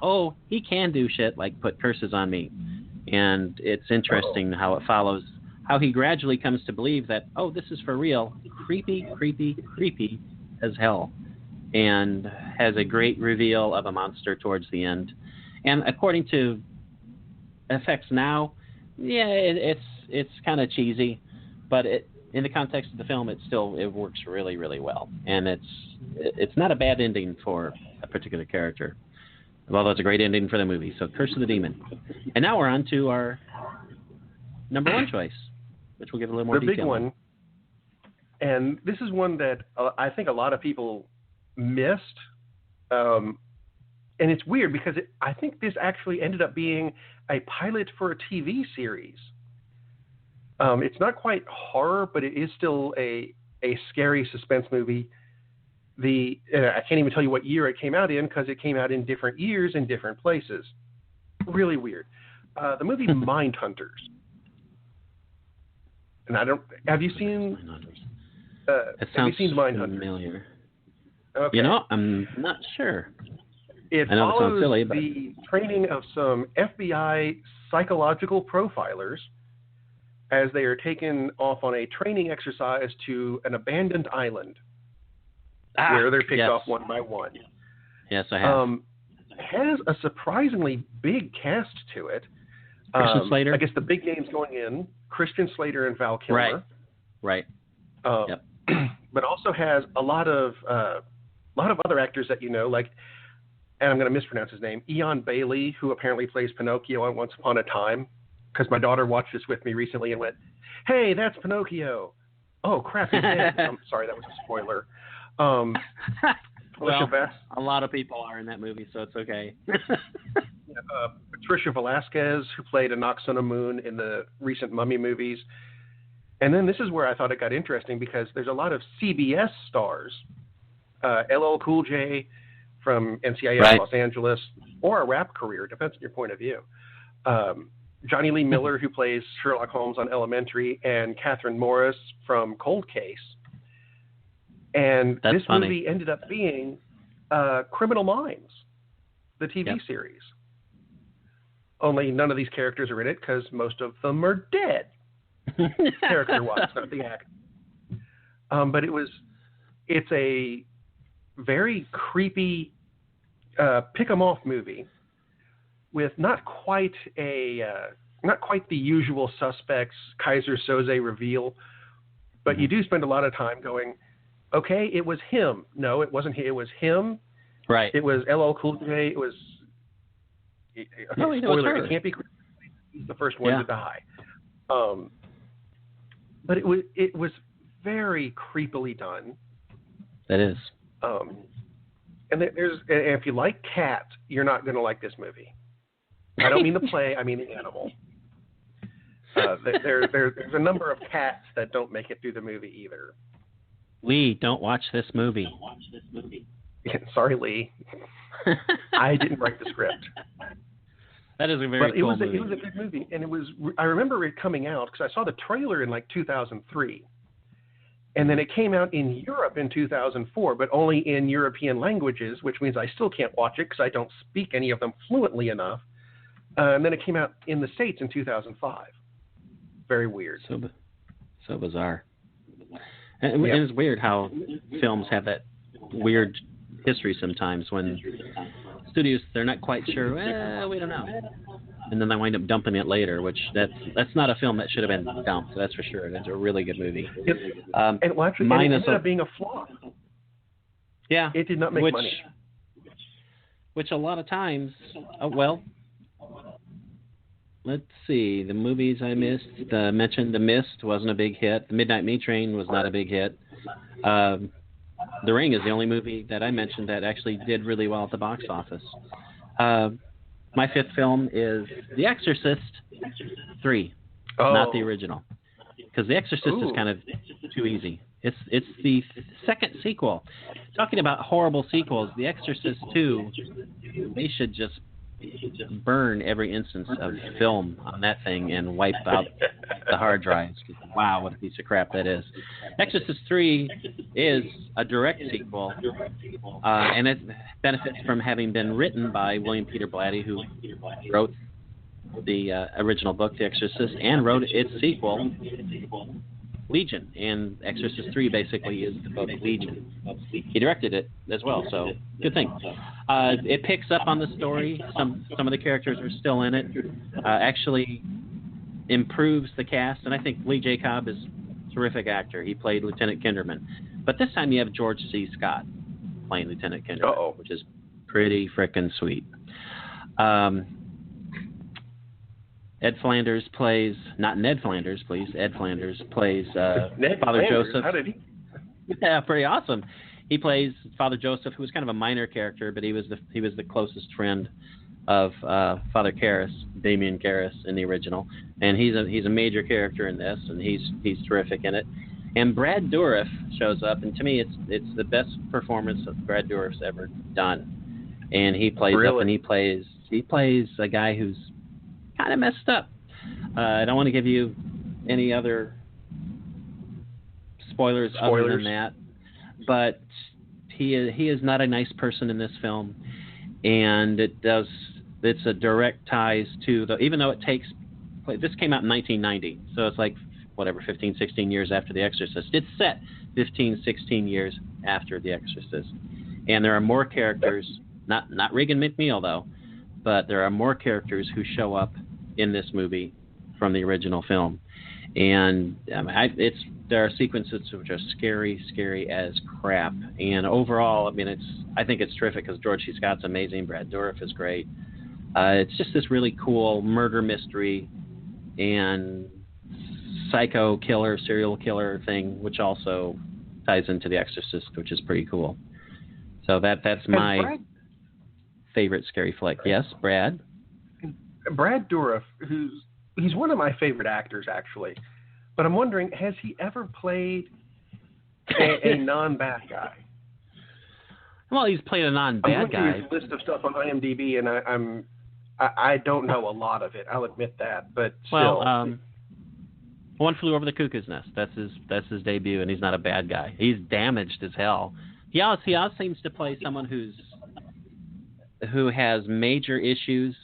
he can do shit like put curses on me. And it's interesting how it follows, how he gradually comes to believe that, this is for real, creepy as hell, and has a great reveal of a monster towards the end. And according to effects now, it's kind of cheesy, but in the context of the film, it works really, really well, and it's not a bad ending for a particular character, although it's a great ending for the movie. So, Curse of the Demon, and now we're on to our number one choice, which we'll give a little more detail. The big one, and this is one that I think a lot of people missed, and it's weird because I think this actually ended up being a pilot for a TV series. It's not quite horror, but it is still a scary suspense movie. I can't even tell you what year it came out in because it came out in different years in different places. Really weird. The movie Mindhunters. And have you seen? Have you seen Mindhunters? Familiar. Okay. I'm not sure. It I know follows it sounds silly, but the training of some FBI psychological profilers as they are taken off on a training exercise to an abandoned island where they're picked off one by one. Yes, I have. Has a surprisingly big cast to it. Christian Slater? I guess the big names going in, Christian Slater and Val Kilmer. Right. But also has a lot of other actors that like, and I'm going to mispronounce his name, Eon Bailey, who apparently plays Pinocchio on Once Upon a Time. Because my daughter watched this with me recently and went, "Hey, that's Pinocchio." Oh, crap, he's dead. I'm sorry, that was a spoiler. Well, a lot of people are in that movie, so it's okay. Patricia Velasquez, who played Inoxonamun in the recent Mummy movies. And then this is where I thought it got interesting because there's a lot of CBS stars, LL Cool J from NCIS Los Angeles, or a rap career, depends on your point of view. Johnny Lee Miller, who plays Sherlock Holmes on Elementary, and Catherine Morris from Cold Case. And this movie ended up being Criminal Minds, the TV series. Only none of these characters are in it because most of them are dead, character-wise, not the actor. But it's a very creepy pick-em-off movie with not quite the usual suspects Kaiser Soze reveal, but you do spend a lot of time going, okay, it was him. No, it wasn't him. It was him. Right. It was LL Cool J. It was. Spoiler: it can't be. He's the first one to die. But it was very creepily done. That is. And if you like cats, you're not going to like this movie. I don't mean the play. I mean the animal. There's a number of cats that don't make it through the movie either. Lee, don't watch this movie. Sorry, Lee. I didn't write the script. That is a very cool movie. It was a good movie, and I remember it coming out because I saw the trailer in 2003, and then it came out in Europe in 2004, but only in European languages, which means I still can't watch it because I don't speak any of them fluently enough. And then it came out in the States in 2005. Very weird. So bizarre. And it's weird how films have that weird history sometimes when studios, they're not quite sure, we don't know. And then they wind up dumping it later, which that's not a film that should have been dumped, that's for sure. It's a really good movie. It ended up being a flop. Yeah. It did not make money. Which a lot of times, let's see, the movies I missed, mentioned The Mist wasn't a big hit. The Midnight Meat Train was not a big hit. The Ring is the only movie that I mentioned that actually did really well at the box office. My fifth film is The Exorcist 3, not the original. Because The Exorcist is kind of too easy. It's the second sequel. Talking about horrible sequels, The Exorcist 2, they should just burn every instance of film on that thing and wipe out the hard drives. Wow, what a piece of crap that is. Exorcist 3 is a direct sequel, and it benefits from having been written by William Peter Blatty, who wrote the original book, The Exorcist, and wrote its sequel, Legion, and Exorcist 3 basically is the book Legion. He directed it as well, so good thing. It picks up on the story. Some of the characters are still in it. Actually improves the cast, and I think Lee J. Cobb is a terrific actor. He played Lieutenant Kinderman. But this time you have George C. Scott playing Lieutenant Kinderman, which is pretty frickin' sweet. Ed Flanders plays, not Ned Flanders, please. Ed Flanders plays Father Flanders. Joseph. How did he? Yeah, pretty awesome. He plays Father Joseph, who was kind of a minor character, but he was the closest friend of Father Karras, Damien Karras, in the original, and he's a major character in this, and he's terrific in it. And Brad Dourif shows up, and to me, it's the best performance that Brad Dourif's ever done. And he plays up, and he plays a guy who's kind of messed up. I don't want to give you any other spoilers other than that, but he is not a nice person in this film, and it's a direct ties to even though this came out in 1990, so it's like 15, 16 years after The Exorcist. It's set 15, 16 years after The Exorcist, and there are more characters, not Regan McNeil though, but there are more characters who show up in this movie from the original film. And there are sequences which are scary as crap. And overall, I think it's terrific because George C. Scott's amazing. Brad Dourif is great. It's just this really cool murder mystery and psycho killer, serial killer thing, which also ties into The Exorcist, which is pretty cool. So that's my favorite scary flick. Yes, Brad? Brad Dourif, he's one of my favorite actors, actually. But I'm wondering, has he ever played a non-bad guy? Well, he's played a non-bad guy. I'm looking at his list of stuff on IMDb, and I don't know a lot of it. I'll admit that, but still. Well, One Flew Over the Cuckoo's Nest. That's his debut, and he's not a bad guy. He's damaged as hell. He also seems to play someone who has major issues,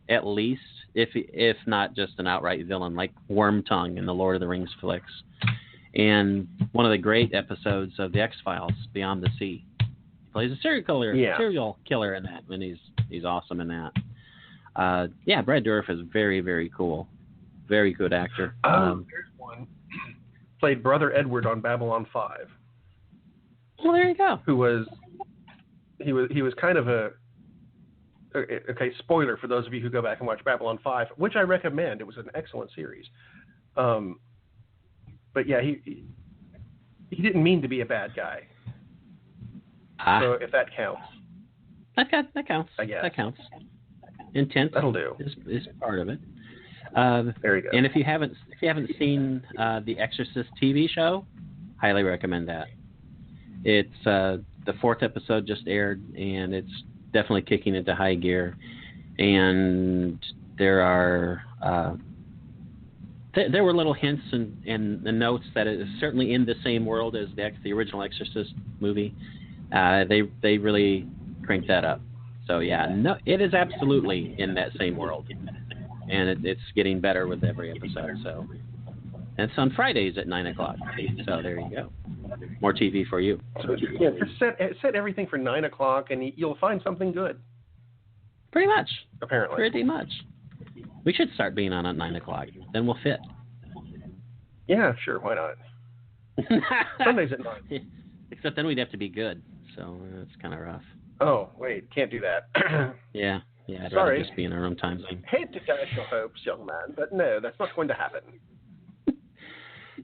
at least, if not just an outright villain, like Wormtongue in the Lord of the Rings flicks, and one of the great episodes of the X-Files, Beyond the Sea. He plays a serial killer in that, and he's awesome in that. Brad Dourif is very, very cool. Very good actor. There's one. Played Brother Edward on Babylon 5. Well, there you go. He was kind of a... Okay, spoiler for those of you who go back and watch Babylon 5, which I recommend. It was an excellent series. But yeah, he didn't mean to be a bad guy. So if that counts. That counts. I guess. That counts. Intent. That'll do. Is part of it. There you go. And if you haven't seen the Exorcist TV show, highly recommend that. It's the 4th episode just aired, and it's definitely kicking into high gear. And there are there were little hints and notes that it is certainly in the same world as the original Exorcist movie. They really cranked that up. So no, it is absolutely in that same world, and it's getting better with every episode. So, and it's on Fridays at 9:00. So there you go, more TV for you. So, just set everything for 9:00, and you'll find something good. Pretty much. Apparently. Pretty much. We should start being on at 9:00. Then we'll fit. Yeah, sure. Why not? Sundays at 9. Except then we'd have to be good. So it's kind of rough. Oh, wait. Can't do that. Yeah. I'd Sorry. rather just be in our own time zone. Hate to dash your hopes, young man, but no, that's not going to happen. Do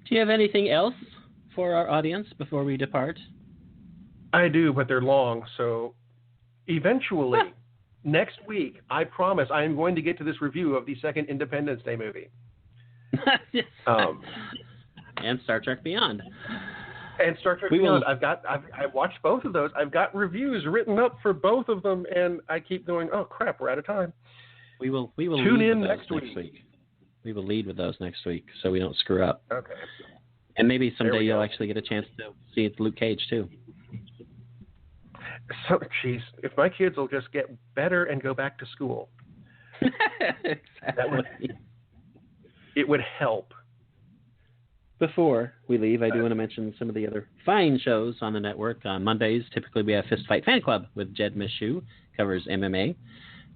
you have anything else for our audience before we depart? I do, but they're long. So eventually, next week, I promise I am going to get to this review of the second Independence Day movie. And Star Trek Beyond. And Star Trek Beyond. I've watched both of those. I've got reviews written up for both of them, and I keep going, oh crap, we're out of time. We will tune in next week. We will lead with those next week, so we don't screw up. Okay. And maybe someday you'll actually get a chance to see it, Luke Cage too. So, geez, if my kids will just get better and go back to school, exactly. It would help. Before we leave, I do want to mention some of the other fine shows on the network. On Mondays, typically we have Fist Fight Fan Club with Jed Mishu, covers MMA.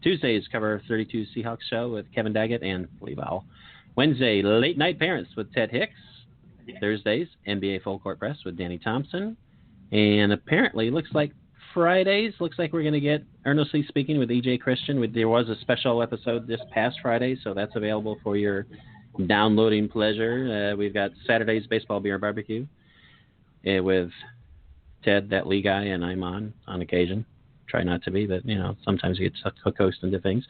Tuesdays cover 32 Seahawks Show with Kevin Daggett and Lee Vowell. Wednesday, Late Night Parents with Ted Hicks. Thursdays, NBA Full Court Press with Danny Thompson. And apparently, looks like we're going to get Earnestly Speaking with EJ Christian. There was a special episode this past Friday, so that's available for your downloading pleasure. We've got Saturday's Baseball Beer Barbecue with Ted, that Lee guy, and I'm on occasion. Try not to be, but sometimes you get hooked into things.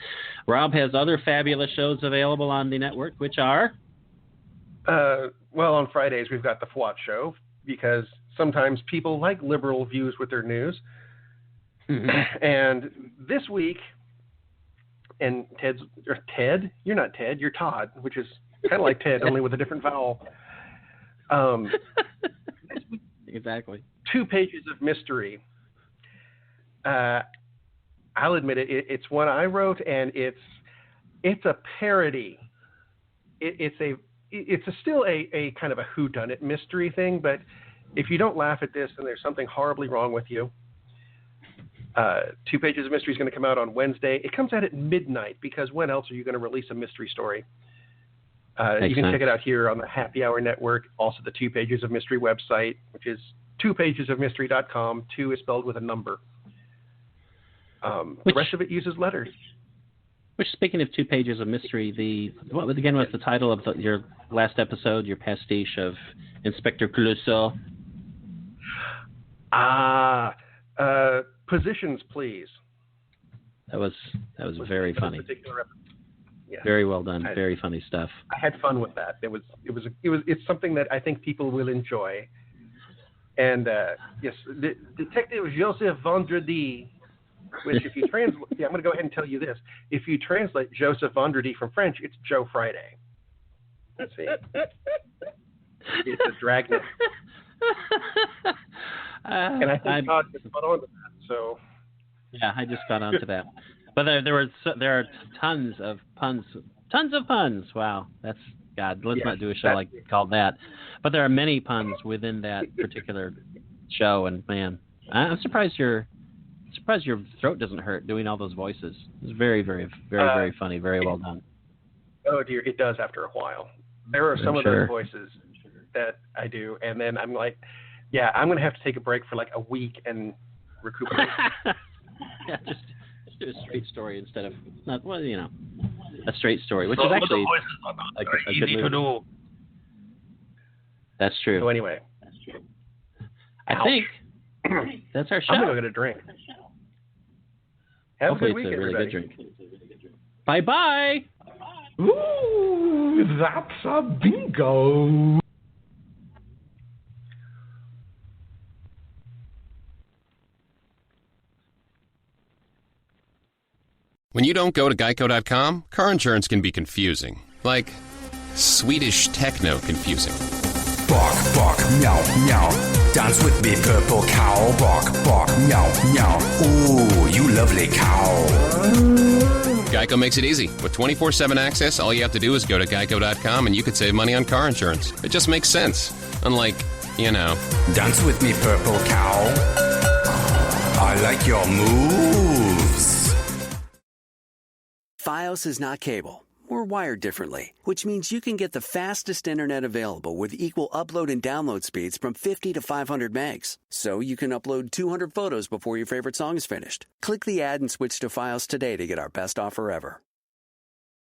Rob has other fabulous shows available on the network, which are? Well, on Fridays we've got the FWAT Show, because sometimes people like liberal views with their news. And this week, and Ted, you're not Ted, you're Todd, which is kind of like Ted, only with a different vowel. Exactly. 2 pages of mystery. I'll admit it. It's one I wrote, and it's a parody. It's still a kind of a whodunit mystery thing, but if you don't laugh at this, then there's something horribly wrong with you. 2 pages of mystery is going to come out on Wednesday. It comes out at midnight, because when else are you going to release a mystery story? You can check it out here on the Happy Hour Network. Also, the 2 Pages of Mystery website, which is 2pagesofmystery.com. 2 is spelled with a number. The rest of it uses letters. Which, speaking of 2 Pages of Mystery, what again was the title of your last episode, your pastiche of Inspector Clouseau? Positions, please. That was very funny. Yeah. Very well done. Very funny stuff. I had fun with that. It's something that I think people will enjoy. And yes, Detective Joseph Vendredi, which if you translate, I'm going to go ahead and tell you this. If you translate Joseph Vendredi from French, it's Joe Friday. Let's see. It's a dragnet. And I think Todd just got on to that. So. Yeah, I just got onto that. But there are tons of puns. Wow, that's God. Let's not do a show called that. But there are many puns within that particular show, and man, I'm surprised your throat doesn't hurt doing all those voices. It's very, very, very, very funny. Very well done. Oh dear, it does after a while. There are some of those voices that I do, and then I'm like, yeah, I'm gonna have to take a break for like a week and recuperate. Yeah, just do a straight story instead of a straight story, which is actually a good easy to do. That's true. So anyway, I think that's our show. I'm gonna go get a drink. Have Hopefully a good week, it's a really everybody. good drink. Bye-bye. Ooh, that's a bingo. When you don't go to Geico.com, car insurance can be confusing. Like Swedish techno confusing. Bark, bark, meow, meow. Dance with me, purple cow. Bark, bark, meow, meow. Ooh, you lovely cow. Geico makes it easy. With 24/7 access, all you have to do is go to Geico.com and you could save money on car insurance. It just makes sense. Unlike, Dance with me, purple cow. I like your moves. Fios is not cable. We're wired differently, which means you can get the fastest internet available with equal upload and download speeds from 50 to 500 megs. So you can upload 200 photos before your favorite song is finished. Click the ad and switch to Fios today to get our best offer ever.